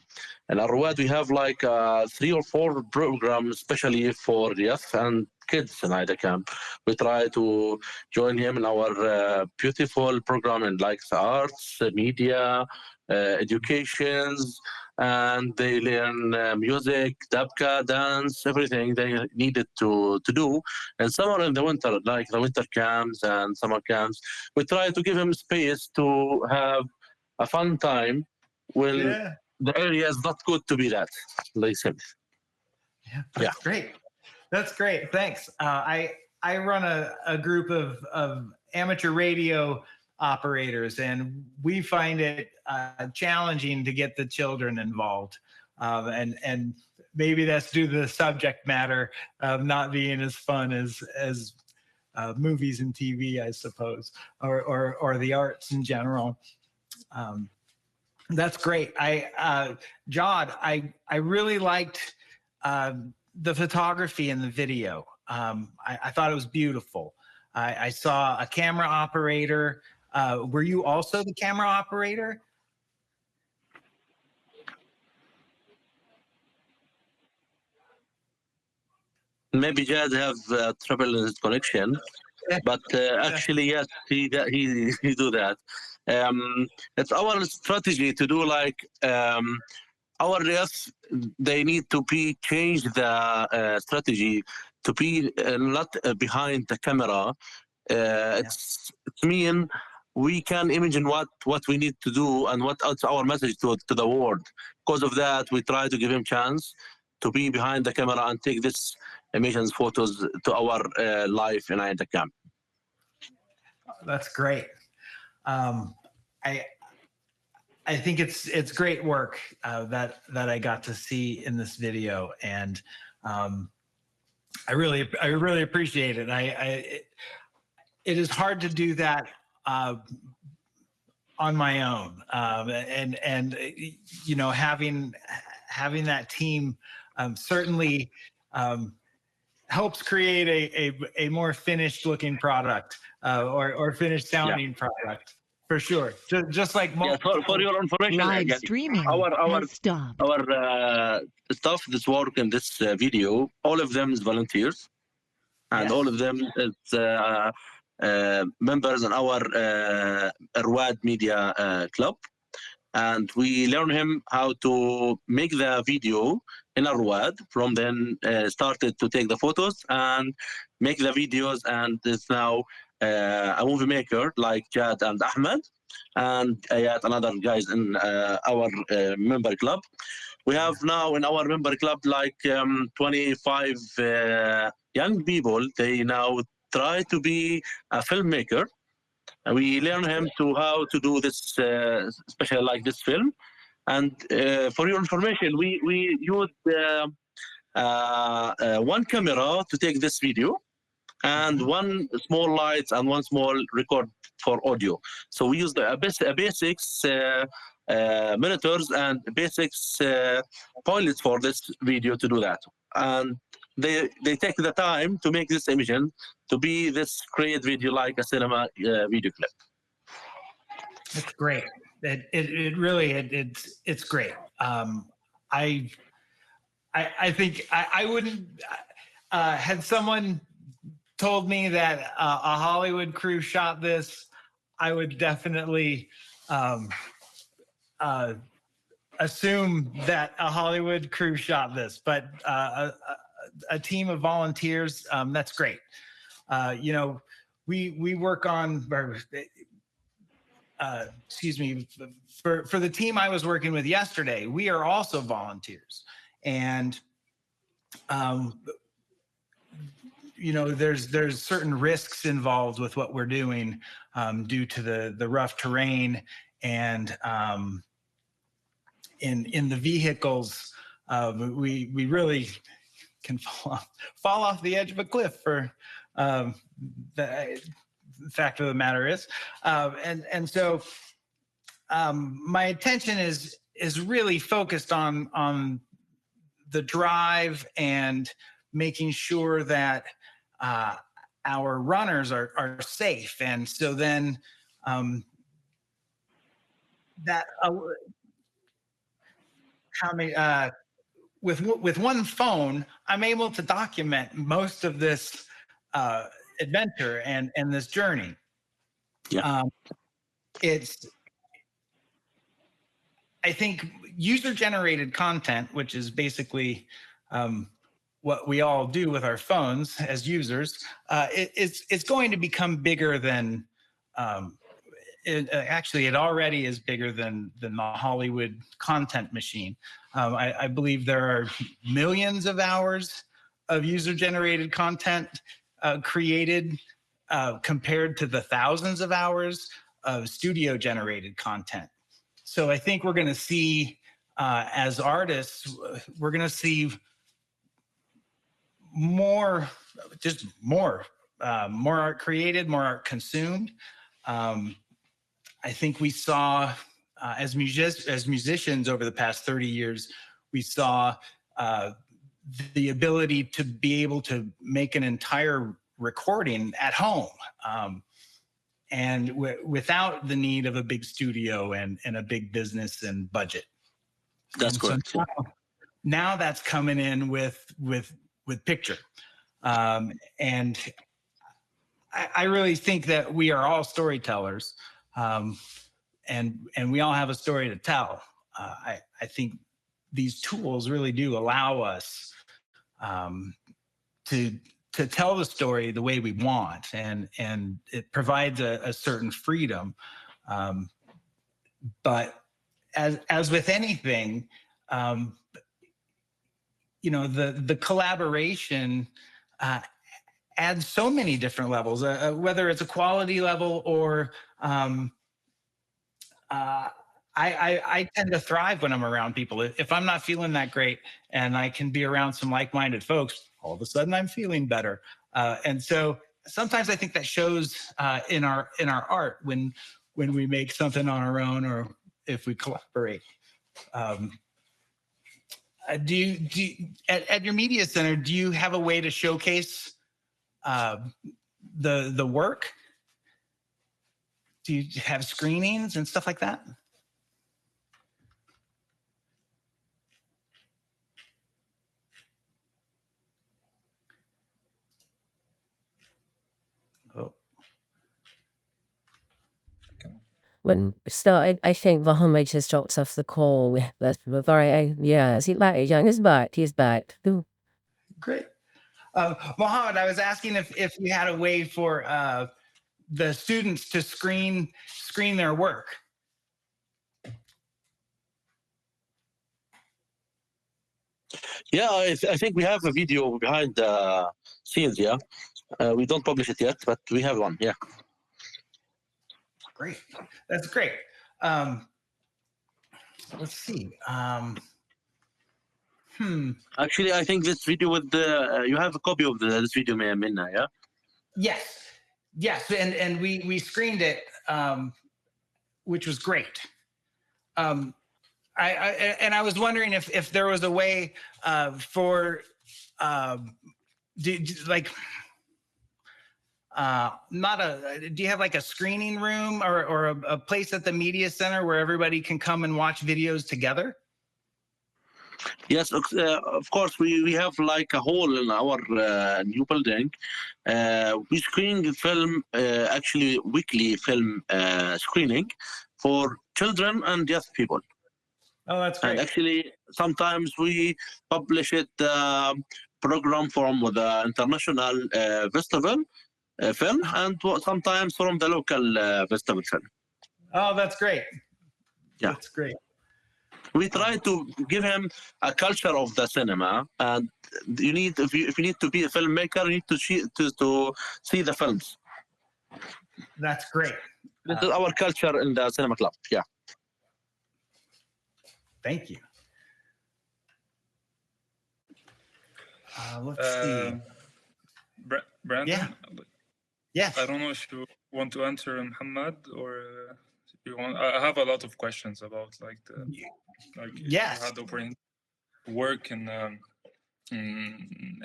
I: And Arwad, we have like 3 or 4 programs, especially for youth and kids in Ida Camp. We try to join him in our beautiful program in like the arts, media, educations, and they learn music, dabka, dance, everything they needed to do. And summer in the winter, like the winter camps and summer camps, we try to give them space to have a fun time when the area is not good to be that, like said.
B: Yeah, that's great. That's great. Thanks. I run a group of amateur radio operators, and we find it challenging to get the children involved, and maybe that's due to the subject matter not being as fun as movies and TV, I suppose, or the arts in general. That's great. Jod, I really liked the photography and the video. I thought it was beautiful. I saw a camera operator. Were you also the camera operator?
I: Maybe Jad have trouble in his connection, but actually yes, he do that. It's our strategy to do like our youth. They need to be change the strategy to be not behind the camera. It's mean we can imagine what we need to do and what's our message to the world. Because of that, we try to give him chance to be behind the camera and take this images, photos to our life in the camp.
B: That's great. I think it's great work that I got to see in this video, and I really appreciate it. It is hard to do that on my own, and you know, having that team certainly helps create a more finished looking product or finished sounding product. For sure. Just like
I: for your information,
J: live
I: again,
J: streaming
I: our
J: has stopped.
I: Our staff that's work in this video, all of them is volunteers, and all of them is members in our Arwad Media Club, and we learn him how to make the video in Arwad. From then started to take the photos and make the videos, and is now a movie maker like Jad and Ahmed, and yet another guys in our member club. We have now in our member club like 25 young people. They now try to be a filmmaker. And we learn him to how to do this, especially like this film. And for your information, we used one camera to take this video, and one small light and one small record for audio. So we used a basics monitors and basics pilots for this video to do that. And they take the time to make this image to be this create video like a cinema video clip.
B: It's great. It really it's great. I think I wouldn't. had someone told me that a Hollywood crew shot this, I would definitely assume that a Hollywood crew shot this, but a team of volunteers, that's great. You know, we work on, excuse me, for the team I was working with yesterday, we are also volunteers. And, you know, there's certain risks involved with what we're doing due to the rough terrain and in the vehicles, we really can fall off the edge of a cliff for the fact of the matter is. And so my attention is really focused on the drive and making sure that our runners are safe. And so then that how many with one phone, I'm able to document most of this adventure and this journey.
I: Yeah.
B: I think user-generated content, which is basically what we all do with our phones as users, it's going to become bigger than. Actually, it already is bigger than the Hollywood content machine. I believe there are millions of hours of user-generated content created compared to the thousands of hours of studio-generated content. So I think we're going to see, as artists, we're going to see more art created, more art consumed. I think we saw, as musicians over the past 30 years, we saw the ability to be able to make an entire recording at home, and without the need of a big studio and a big business and budget.
I: That's correct.
B: So now that's coming in with picture, and I really think that we are all storytellers. And we all have a story to tell. I think these tools really do allow us to tell the story the way we want, and it provides a certain freedom. But as with anything, you know, the collaboration adds so many different levels, whether it's a quality level or I tend to thrive when I'm around people. If I'm not feeling that great and I can be around some like-minded folks, all of a sudden I'm feeling better. And so sometimes I think that shows in our art when we make something on our own or if we collaborate. Do you at your media center, do you have a way to showcase the work? Do you have screenings and stuff like that? Oh.
A: When we started, I think Mohammed just dropped off the call. That's very, yeah, he's back. He's back. He's back. Ooh.
B: Great. Mohammed, I was asking if you had a way for the students to screen their work.
I: Yeah, I think we have a video behind the scenes. Yeah, we don't publish it yet, but we have one. Yeah.
B: Great. That's great. Let's see.
I: Actually, I think this video with the you have a copy of this video, Minna, yeah?
B: Yes, and we screened it, which was great. I was wondering if there was a way for do you have like a screening room or a place at the media center where everybody can come and watch videos together?
I: Yes, of course. We have like a hall in our new building. We screen film, actually weekly film screening for children and young people.
B: Oh, that's great.
I: And actually, sometimes we publish it program from the international festival film, and sometimes from the local festival film.
B: Oh, that's great.
I: Yeah.
B: That's great.
I: We try to give him a culture of the cinema, and you need, if you need to be a filmmaker, you need to see the films.
B: That's great.
I: This is our culture in the cinema club. Yeah.
B: Thank you. Let's see.
C: Brandon?
B: Yeah. Yes.
C: I don't know if you want to answer, Muhammad, or you want. I have a lot of questions about
B: Yes.
C: how to work in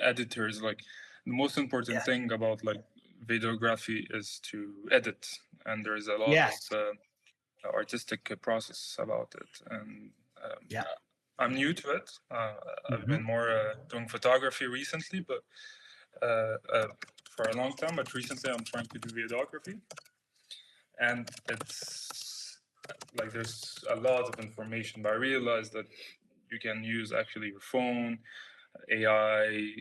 C: editors. Like the most important thing about like videography is to edit, and there is a lot of artistic process about it. And I'm new to it. I've been more doing photography recently, but for a long time. But recently, I'm trying to do videography, and it's like there's a lot of information. But I realized that you can use actually your phone, AI.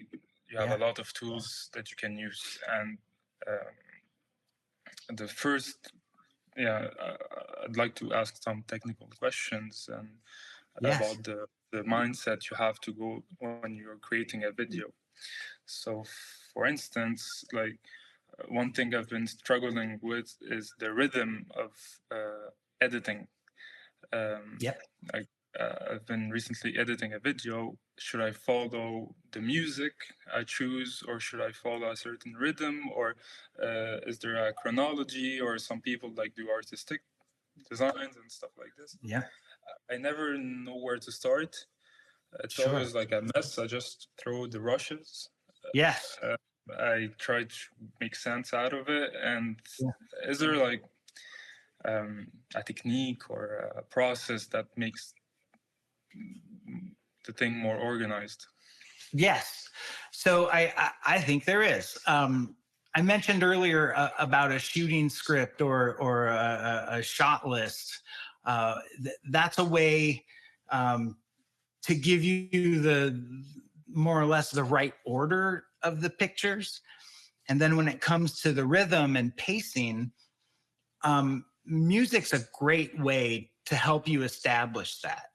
C: You have a lot of tools that you can use, and the first. I'd like to ask some technical questions and about the mindset you have to go when you're creating a video. So, for instance, like one thing I've been struggling with is the rhythm of editing. I've been recently editing a video. Should I follow the music I choose, or should I follow a certain rhythm, or is there a chronology, or some people like do artistic designs and stuff like this?
B: Yeah.
C: I never know where to start. It's always like a mess. I just throw the rushes.
B: Yes.
C: I try to make sense out of it. And is there like a technique or a process that makes the thing more organized?
B: Yes. So I think there is. I mentioned earlier about a shooting script or a shot list. That's a way to give you the more or less the right order of the pictures. And then when it comes to the rhythm and pacing, music's a great way to help you establish that.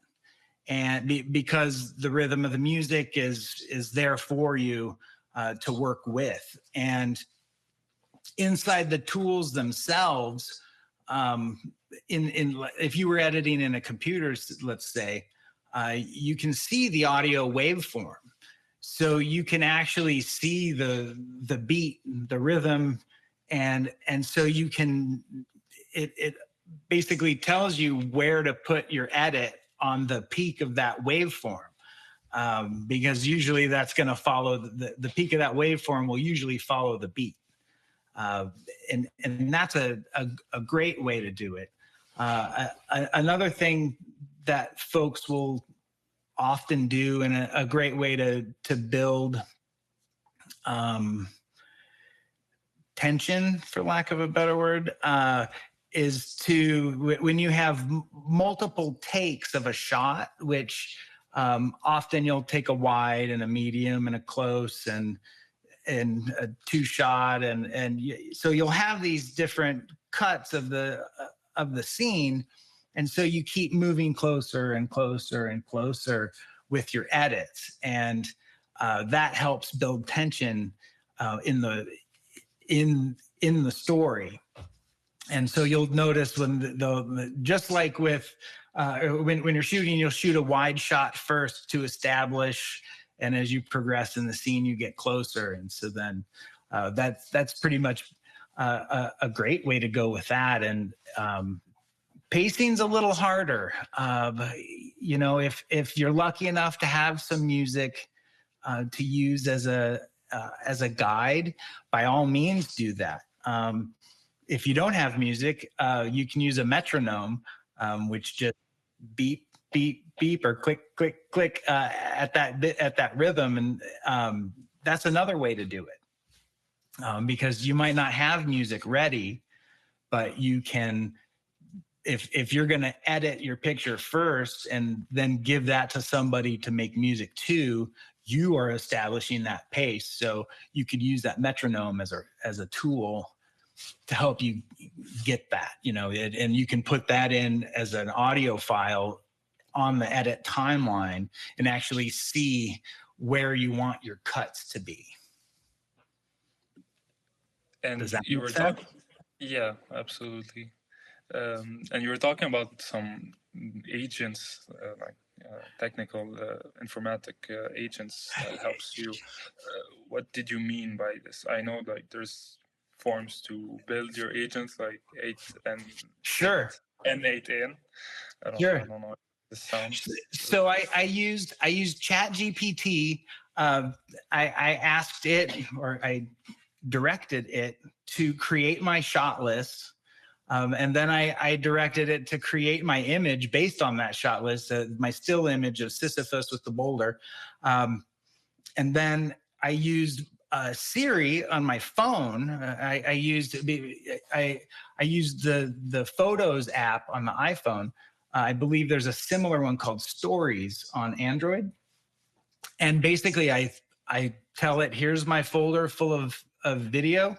B: And because the rhythm of the music is there for you to work with. And inside the tools themselves, if you were editing in a computer, let's say, you can see the audio waveform. So you can actually see the beat, the rhythm, and so you can, it basically tells you where to put your edit on the peak of that waveform. Because usually that's going to follow, the peak of that waveform will usually follow the beat. And that's a great way to do it. Another thing that folks will often do, and a great way to build tension, for lack of a better word, is to, when you have multiple takes of a shot, which often you'll take a wide and a medium and a close and a two shot, and so you'll have these different cuts of the scene, and so you keep moving closer and closer and closer with your edits, and that helps build tension in the story. And so you'll notice when just like with when you're shooting, you'll shoot a wide shot first to establish, and as you progress in the scene, you get closer. And so then that's pretty much a great way to go with that. And pacing's a little harder. You know, if you're lucky enough to have some music to use as a guide, by all means do that. If you don't have music, you can use a metronome, which just beep, beep, beep, or click, click, click at that rhythm. And that's another way to do it, because you might not have music ready, but you can, if you're going to edit your picture first and then give that to somebody to make music to, you are establishing that pace. So you could use that metronome as a tool to help you get that, and you can put that in as an audio file on the edit timeline and actually see where you want your cuts to be.
C: And
B: does that
C: you
B: make
C: were
B: sense?
C: talking, yeah, absolutely. And you were talking about some agents, like technical informatic agents that helps you. What did you mean by this? I know like there's forms to build your agents, like 8 and
B: Sure.
C: 8 and 8N. I don't know the sounds.
B: So I used ChatGPT. I asked it, or I directed it to create my shot list. And then I directed it to create my image based on that shot list, my still image of Sisyphus with the boulder. And then I used Siri on my phone. I used the Photos app on the iPhone. I believe there's a similar one called Stories on Android. And basically, I tell it, here's my folder full of video.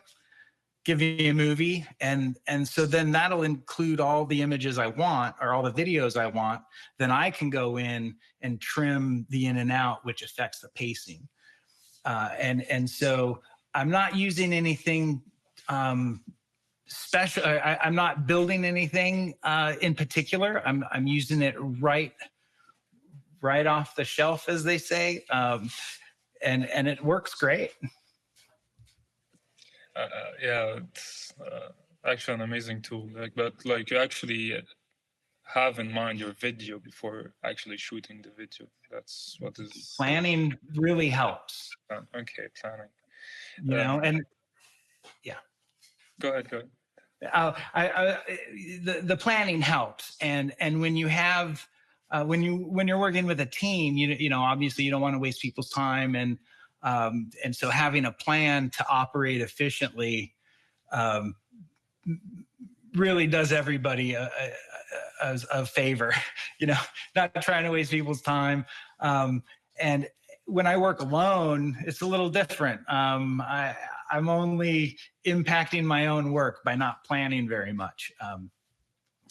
B: Give me a movie, and so then that'll include all the images I want, or all the videos I want. Then I can go in and trim the in and out, which affects the pacing. And so I'm not using anything special. I'm not building anything in particular. I'm using it right off the shelf, as they say, and it works great.
C: Yeah, it's actually an amazing tool. But you actually have in mind your video before actually shooting the video. That's what is
B: planning really helps.
C: Okay, planning.
B: And yeah.
C: Go ahead.
B: The planning helps, and when you have when you're working with a team, obviously you don't want to waste people's time, and so having a plan to operate efficiently really does everybody a favor. Not trying to waste people's time. And when I work alone, it's a little different. I'm only impacting my own work by not planning very much.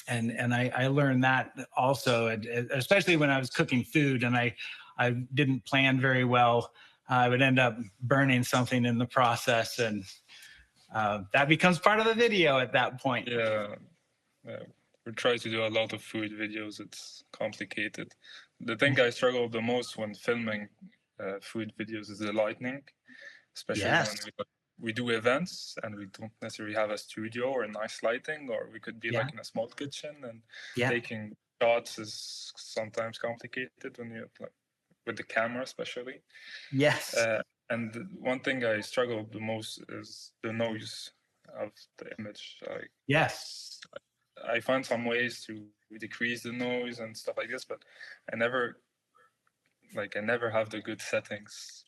B: And I learned that also, especially when I was cooking food and I didn't plan very well. I would end up burning something in the process, and that becomes part of the video at that point.
C: Yeah. We try to do a lot of food videos. It's complicated. The thing I struggle the most when filming food videos is the lighting, especially when we do events and we don't necessarily have a studio or nice lighting, or we could be like in a small kitchen, and taking shots is sometimes complicated when you with the camera, especially.
B: Yes.
C: And one thing I struggle the most is the noise of the image.
B: Yes.
C: I find some ways to decrease the noise and stuff like this, but I never have the good settings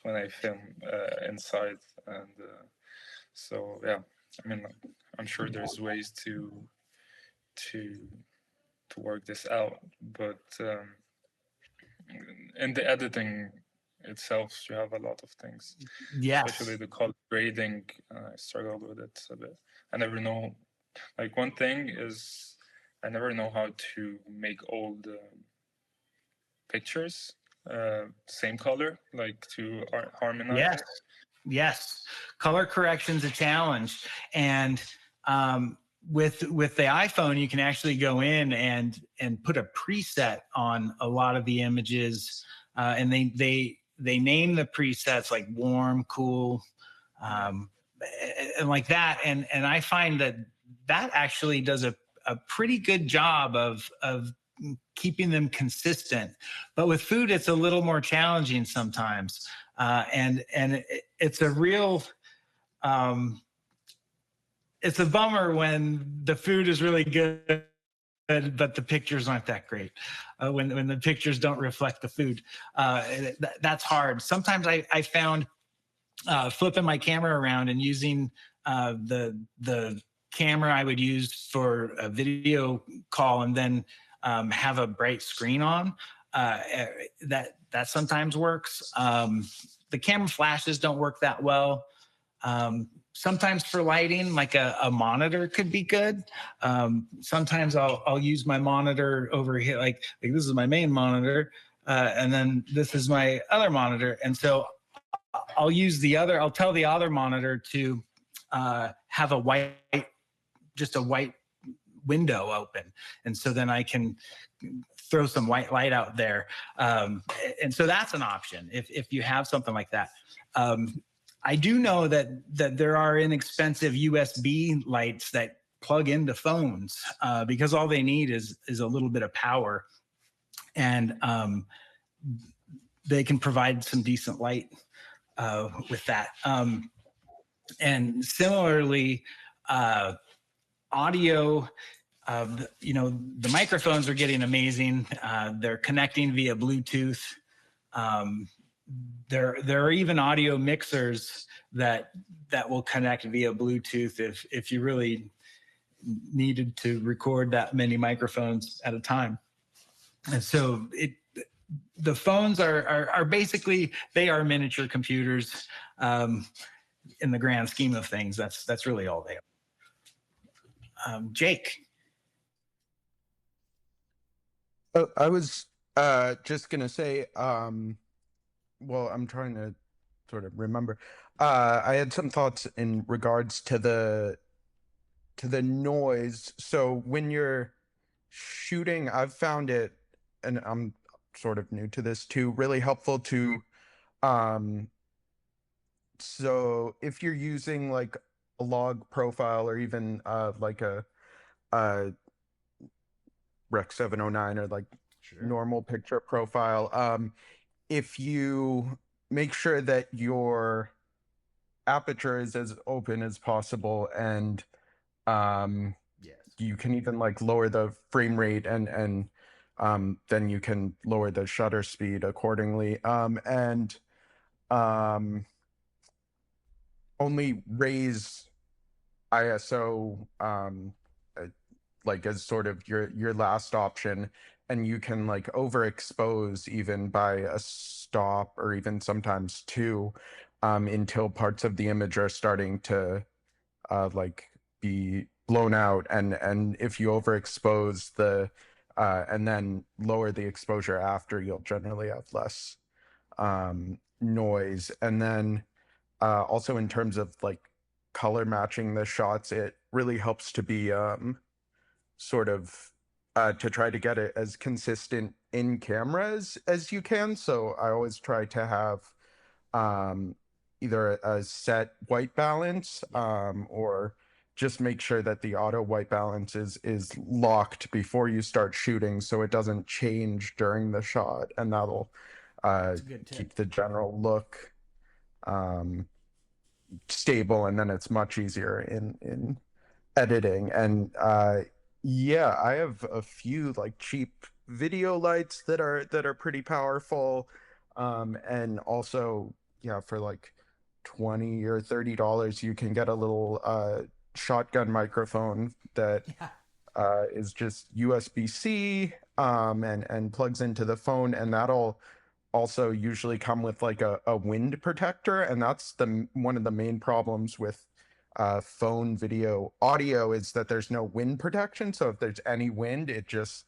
C: when I film inside, and so yeah. I mean, I'm sure there's ways to work this out, but in the editing itself, you have a lot of things.
B: Yes.
C: Especially the color grading, I struggled with it a bit. I never know. Like, one thing is, I never know how to make all the pictures same color, like to harmonize.
B: Yes. Color correction's a challenge, and with the iPhone, you can actually go in and put a preset on a lot of the images, and they name the presets like warm, cool, and like that. And I find that actually does a pretty good job of keeping them consistent. But with food, it's a little more challenging sometimes. And it's a real, it's a bummer when the food is really good but the pictures aren't that great. When the pictures don't reflect the food, that's hard. Sometimes I found flipping my camera around and using the camera I would use for a video call and then have a bright screen on. That sometimes works. The camera flashes don't work that well. Sometimes for lighting, like a monitor could be good. Sometimes I'll use my monitor over here, like this is my main monitor, and then this is my other monitor. And so I'll tell the other monitor to have just a white window open. And so then I can throw some white light out there. And so that's an option if you have something like that. I do know that there are inexpensive USB lights that plug into phones because all they need is a little bit of power, and they can provide some decent light with that. And similarly, audio, the microphones are getting amazing. They're connecting via Bluetooth. There are even audio mixers that will connect via Bluetooth if you really needed to record that many microphones at a time. And so the phones are basically, they are miniature computers in the grand scheme of things. That's really all they are. Jake.
G: I was just gonna say, well, I'm trying to sort of remember. I had some thoughts in regards to the noise. So when you're shooting, I've found it, and I'm sort of new to this too, really helpful to so if you're using like a log profile or even like a Rec 709 or like normal picture profile, if you make sure that your aperture is as open as possible, and you can even like lower the frame rate, and then you can lower the shutter speed accordingly, and only raise ISO like as sort of your last option, and you can like overexpose even by a stop or even sometimes two, until parts of the image are starting to like be blown out, and if you overexpose the and then lower the exposure after, you'll generally have less noise. And then also in terms of like color matching the shots, it really helps to be sort of to try to get it as consistent in cameras as you can. So I always try to have either a set white balance or just make sure that the auto white balance is locked before you start shooting, so it doesn't change during the shot, and that'll keep the general look stable, and then it's much easier in editing. And yeah, I have a few like cheap video lights that are pretty powerful, and also for like $20 or $30 you can get a little shotgun microphone that is just USB-C and plugs into the phone, and that'll also usually come with like a wind protector, and that's one of the main problems with phone video audio, is that there's no wind protection. So if there's any wind, it just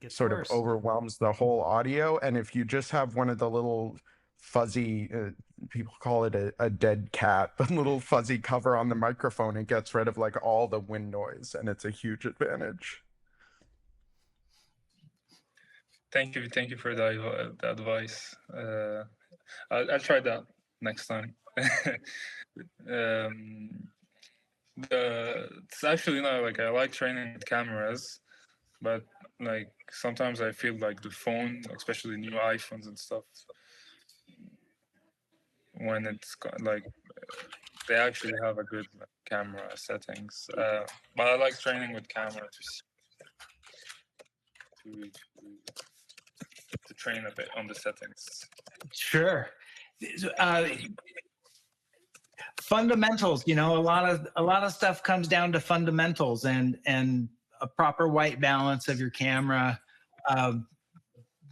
G: sort of overwhelms the whole audio. And if you just have one of the little fuzzy, people call it a dead cat, but little fuzzy cover on the microphone, it gets rid of like all the wind noise, and it's a huge advantage.
C: Thank you for the advice. I'll try that next time. It's actually not like I like training with cameras, but like sometimes I feel like the phone, especially new iPhones and stuff, when it's like they actually have a good camera settings, but I like training with camera to see. to train a bit on the settings.
B: Sure. Fundamentals, you know, a lot of stuff comes down to fundamentals, and a proper white balance of your camera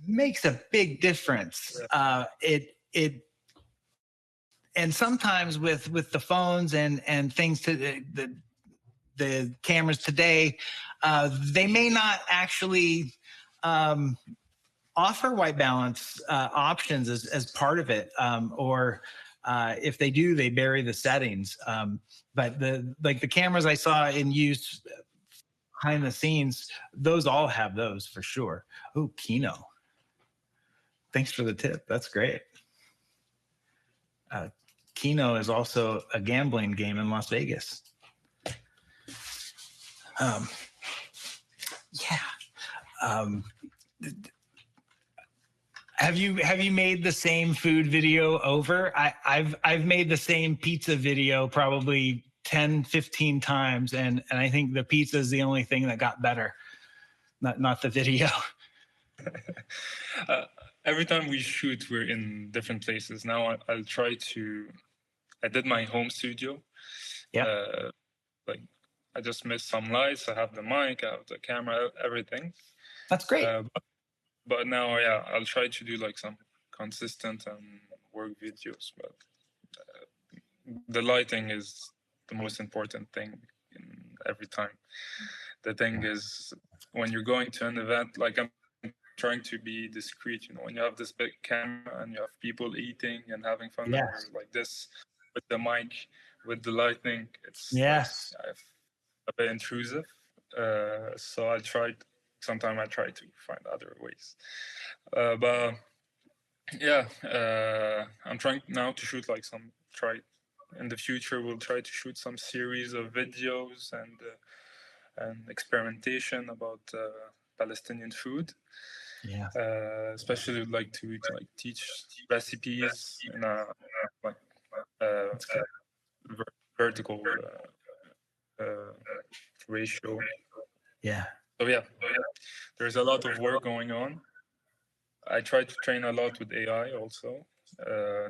B: makes a big difference. And sometimes with the phones and things to the cameras today, they may not actually offer white balance options as part of it, or if they do, they bury the settings. But the cameras I saw in use behind the scenes, those all have those for sure. Oh, Kino. Thanks for the tip. That's great. Keno is also a gambling game in Las Vegas. Have you made the same food video over? I've made the same pizza video probably 10, 15 times, and I think the pizza is the only thing that got better, not the video.
C: Every time we shoot, we're in different places. Now I'll try to. I did my home studio.
B: Yeah.
C: Like I just missed some lights. I have the mic, I have the camera, everything.
B: That's great.
C: But now, yeah, I'll try to do like some consistent work videos. But the lighting is the most important thing in every time. The thing is, when you're going to an event, like I'm trying to be discreet, you know, when you have this big camera and you have people eating and having fun, like this with the mic, with the lighting, it's like, a bit intrusive. So sometimes I try to find other ways. But yeah, I'm trying now to shoot like in the future, we'll try to shoot some series of videos and experimentation about Palestinian food.
B: Yeah.
C: Especially like to teach recipes in a vertical ratio.
B: Yeah.
C: So yeah, there's a lot of work going on. I try to train a lot with AI also,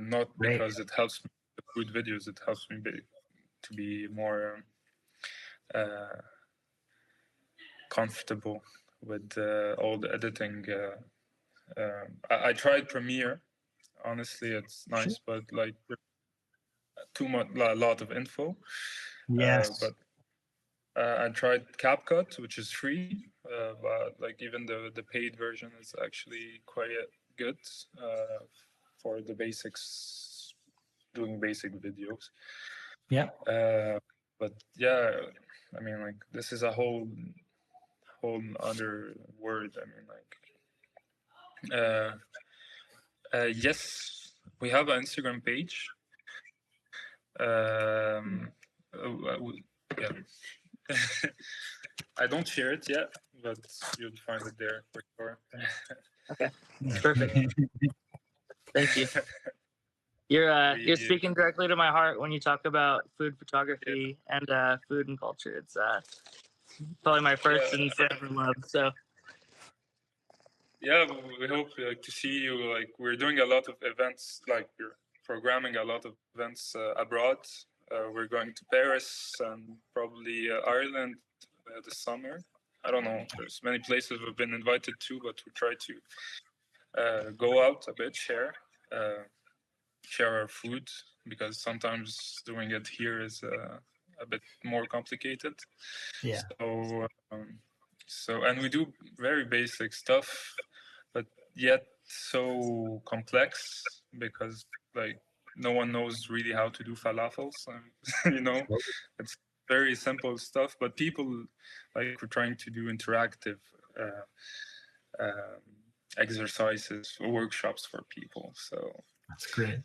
C: not because it helps me with food videos. It helps me to be more comfortable with all the editing. I tried Premiere. Honestly, it's nice, but like too much, a lot of info.
B: Yes.
C: But I tried CapCut, which is free, but like even the paid version is actually quite good for the basics, doing basic videos.
B: Yeah.
C: But yeah, I mean, like this is a whole other word. I mean, like, yes, we have an Instagram page. Yeah. I don't share it yet, but you'll find it there for sure.
J: Okay, perfect. Thank you. You're speaking directly to my heart when you talk about food photography and food and culture. It's probably my first and forever love. So
C: yeah, we hope to see you. Like we're doing a lot of events. Like we're programming a lot of events abroad. We're going to Paris and probably Ireland this summer. I don't know. There's many places we've been invited to, but we try to go out a bit, share our food, because sometimes doing it here is a bit more complicated.
B: Yeah.
C: So and we do very basic stuff, but yet so complex, because like no one knows really how to do falafels. You know, it's very simple stuff, but people like we're trying to do interactive exercises, workshops for people. So
B: that's great.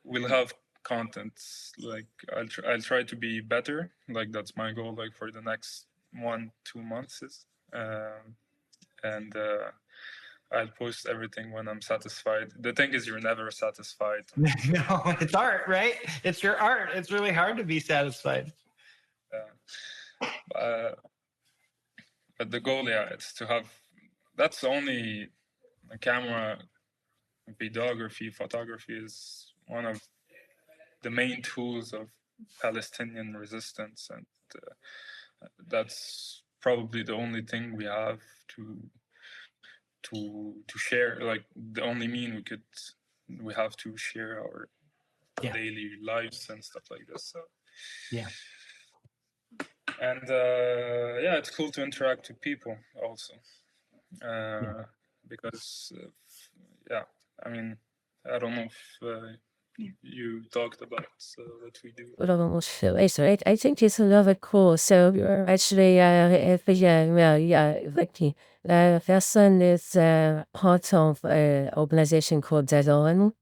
C: We'll have content. Like I'll try to be better. Like that's my goal. Like for the next 1-2 months, and I'll post everything when I'm satisfied. The thing is, you're never satisfied.
B: No, it's art, right? It's your art. It's really hard to be satisfied.
C: But the goal, it's to have that's only a camera. Videography, photography is one of the main tools of Palestinian resistance, and that's probably the only thing we have to share. Like the only mean we have to share our daily lives and stuff like this. So
B: yeah.
C: And it's cool to interact with people also, because I mean, I don't know if you talked about what we do.
A: I think it's another cool. So you're actually, Fashion is part of an organization called Salon.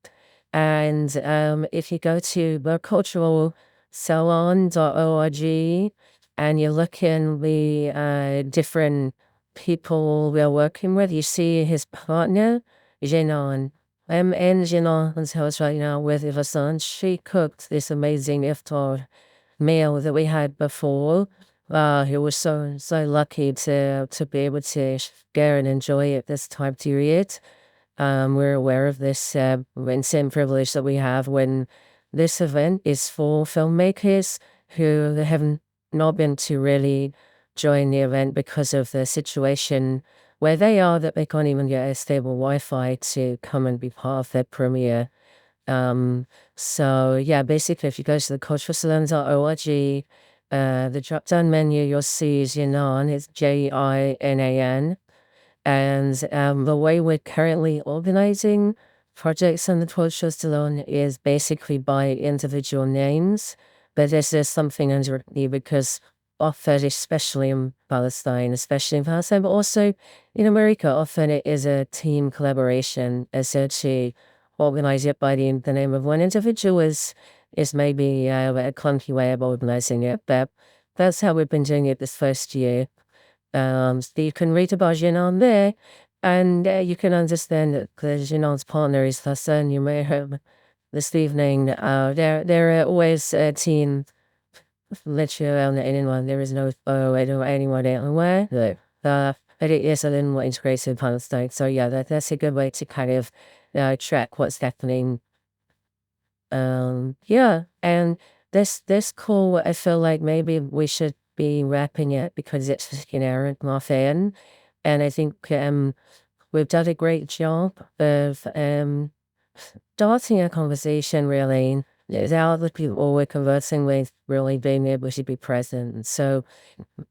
A: And if you go to the cultural salon.org and you look in the different people we're working with, you see his partner, Jenan. I'm in Jenon's house right now with her son. She cooked this amazing iftar meal that we had before. He was so lucky to be able to share and enjoy it this time period. We're aware of this insane privilege that we have when this event is for filmmakers who have not been to really join the event because of the situation where they are, that they can't even get a stable Wi-Fi to come and be part of their premiere. So yeah, basically if you go to the culturalsalon.org, the drop-down menu you'll see is Jinan, it's Jinan. And the way we're currently organizing projects on the Cultural Salon is basically by individual names, but this is something underneath because often, especially in Palestine, but also in America, often it is a team collaboration. Essentially, organize it by the name of one individual is maybe a clunky way of organizing it, but that's how we've been doing it this first year. So you can read about Jinan there, and you can understand that Jinan's partner is Hassan. You may have this evening. They're always a team. Literally around anyone. There is no anyone anywhere. But it is a little more integrated in Palestine. So yeah, that's a good way to kind of track what's happening. And this call, I feel like maybe we should be wrapping it because it's off in, and I think we've done a great job of starting a conversation really without the people we're conversing with really being able to be present. So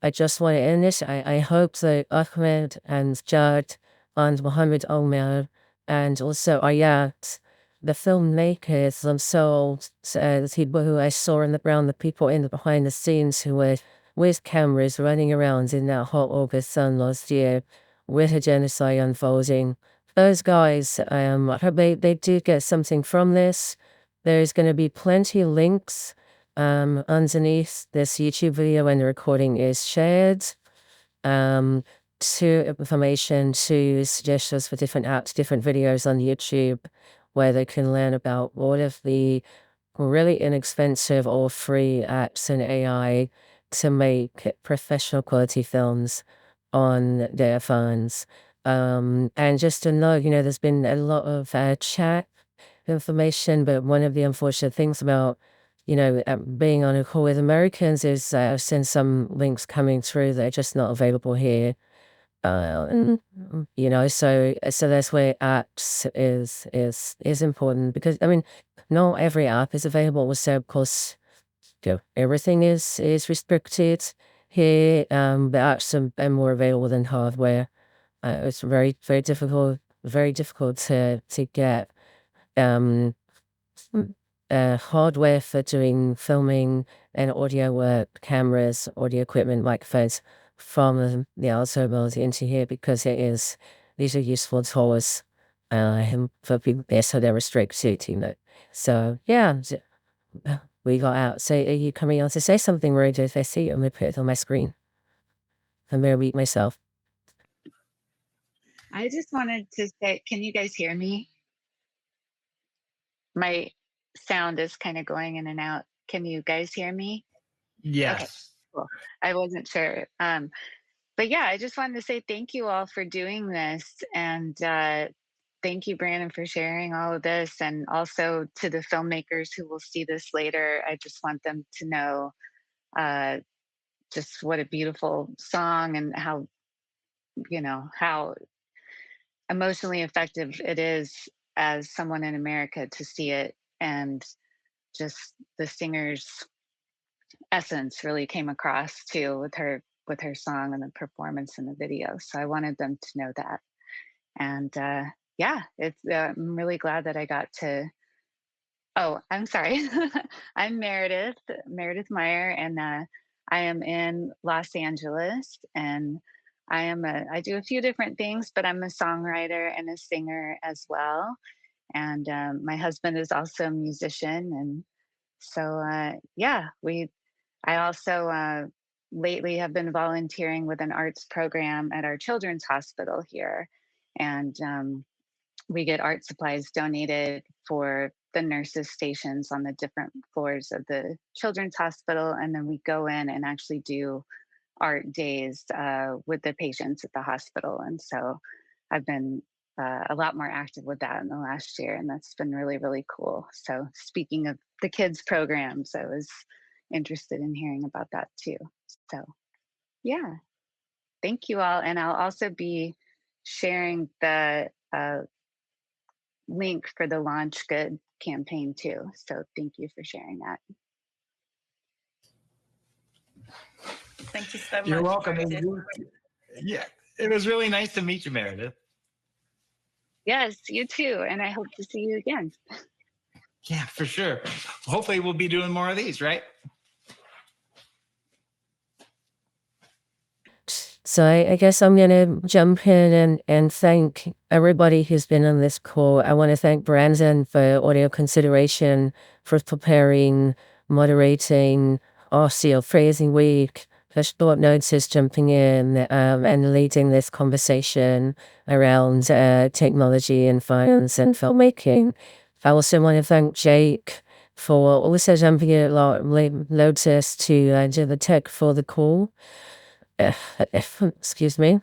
A: I just want to end this. I hope that Ahmed and Jad and Mohammed Omer and also Ayat, the filmmakers themselves, the people who I saw around, the people in the behind the scenes who were with cameras running around in that hot August sun last year with a genocide unfolding. Those guys, I hope they do get something from this. There's going to be plenty of links underneath this YouTube video when the recording is shared, to information, to suggestions for different apps, different videos on YouTube, where they can learn about all of the really inexpensive or free apps and AI to make professional quality films on their phones. And just to know, there's been a lot of chat information, but one of the unfortunate things about, being on a call with Americans is I've seen some links coming through that are just not available here. So that's where apps is important, because not every app is available. So of course, everything is restricted here. The apps are more available than hardware. It's very, very difficult to get hardware for doing filming and audio work, cameras, audio equipment, microphones from the outside world into here, because these are useful tools for people there, so they're restricted, So yeah, we got out. So are you coming on to say something, Roger? If I see you, I'm going to put it on my screen. I'm going to read myself.
K: I just wanted to say, can you guys hear me? My sound is kind of going in and out. Can you guys hear me?
B: Yes.
K: Okay, cool. I wasn't sure. but yeah, I just wanted to say thank you all for doing this. And thank you, Brandon, for sharing all of this. And also to the filmmakers who will see this later, I just want them to know just what a beautiful song and how, how emotionally effective it is as someone in America to see it. And just the singer's essence really came across too with her song and the performance in the video. So I wanted them to know that. And yeah, it's I'm really glad that I got to. Oh, I'm sorry. I'm Meredith Meyer, and I am in Los Angeles, and I do a few different things, but I'm a songwriter and a singer as well. And my husband is also a musician, and so yeah, I also lately have been volunteering with an arts program at our children's hospital here, and we get art supplies donated for the nurses' stations on the different floors of the children's hospital, and then we go in and actually do art days with the patients at the hospital. And so I've been a lot more active with that in the last year, and that's been really, really cool. So speaking of the kids programs, I was interested in hearing about that too. So yeah, thank you all. And I'll also be sharing the link for the Launch Good campaign too. So thank you for sharing that.
F: Thank you so much.
B: You're welcome.
F: Meredith.
B: Yeah, it was really nice to meet you, Meredith.
K: Yes, you too. And I hope to see you again.
B: Yeah, for sure. Hopefully we'll be doing more of these, right?
A: So I guess I'm going to jump in and thank everybody who's been on this call. I want to thank Brandon for audio consideration, for preparing, moderating, RCO Phrasing Week, for short notice jumping in and leading this conversation around technology and finance and filmmaking. I also want to thank Jake for also jumping in at notice to do the tech for the call. Excuse me.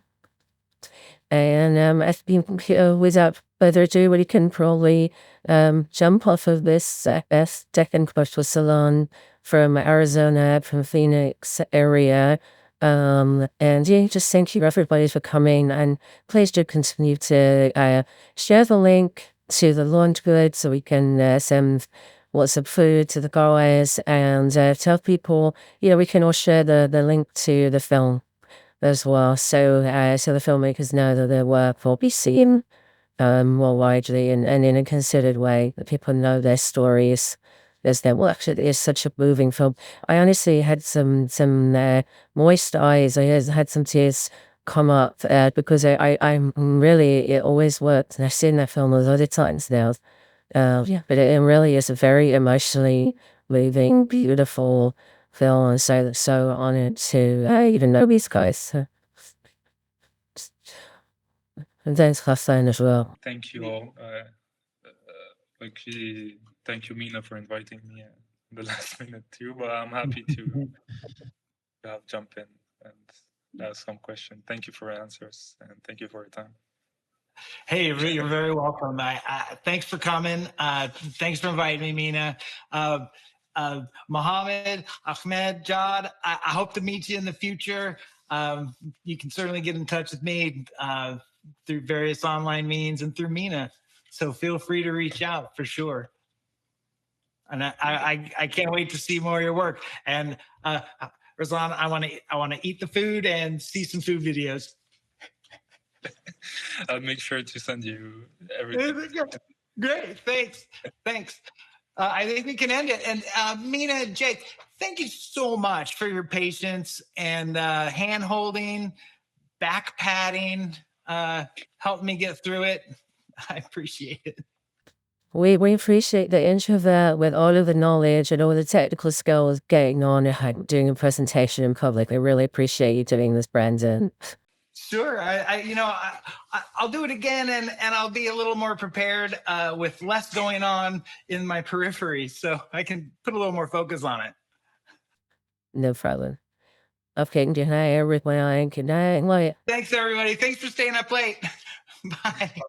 A: And I think without further ado, we can probably jump off of this second question Salon from Arizona, from Phoenix area. And yeah, just thank you everybody for coming, and please do continue to share the link to the launch good so we can send WhatsApp food to the guys, and tell people, we can all share the link to the film as well, so the filmmakers know that their work will be seen more widely and in a considered way, that people know their stories. Actually, it's such a moving film. I honestly had some moist eyes. I had some tears come up because I'm really, it always worked, and I've seen that film a lot of times now. Yeah, but it really is a very emotionally moving, beautiful film, and so honored to even know these guys. And thanks, Hassan, as well.
C: Thank you all. Thank you, Mina, for inviting me in the last minute too. But I'm happy to have jump in and ask some questions. Thank you for your answers, and thank you for your time.
B: Hey, you're very welcome. Thanks for coming. Thanks for inviting me, Mina. Mohammed, Ahmed, Jad, I hope to meet you in the future. You can certainly get in touch with me through various online means and through Mina. So feel free to reach out for sure. And I can't wait to see more of your work. And Razan, I want to eat the food and see some food videos.
C: I'll make sure to send you everything.
B: Great, thanks. I think we can end it. And Mina, Jake, thank you so much for your patience and hand holding, back patting, helping me get through it. I appreciate it.
A: We appreciate the introvert with all of the knowledge and all the technical skills getting on and doing a presentation in public. We really appreciate you doing this, Brandon.
B: Sure, I'll do it again, and I'll be a little more prepared with less going on in my periphery, so I can put a little more focus on it.
A: No problem. Okay, good night, everyone. Good night.
B: Thanks, everybody. Thanks for staying up late. Bye.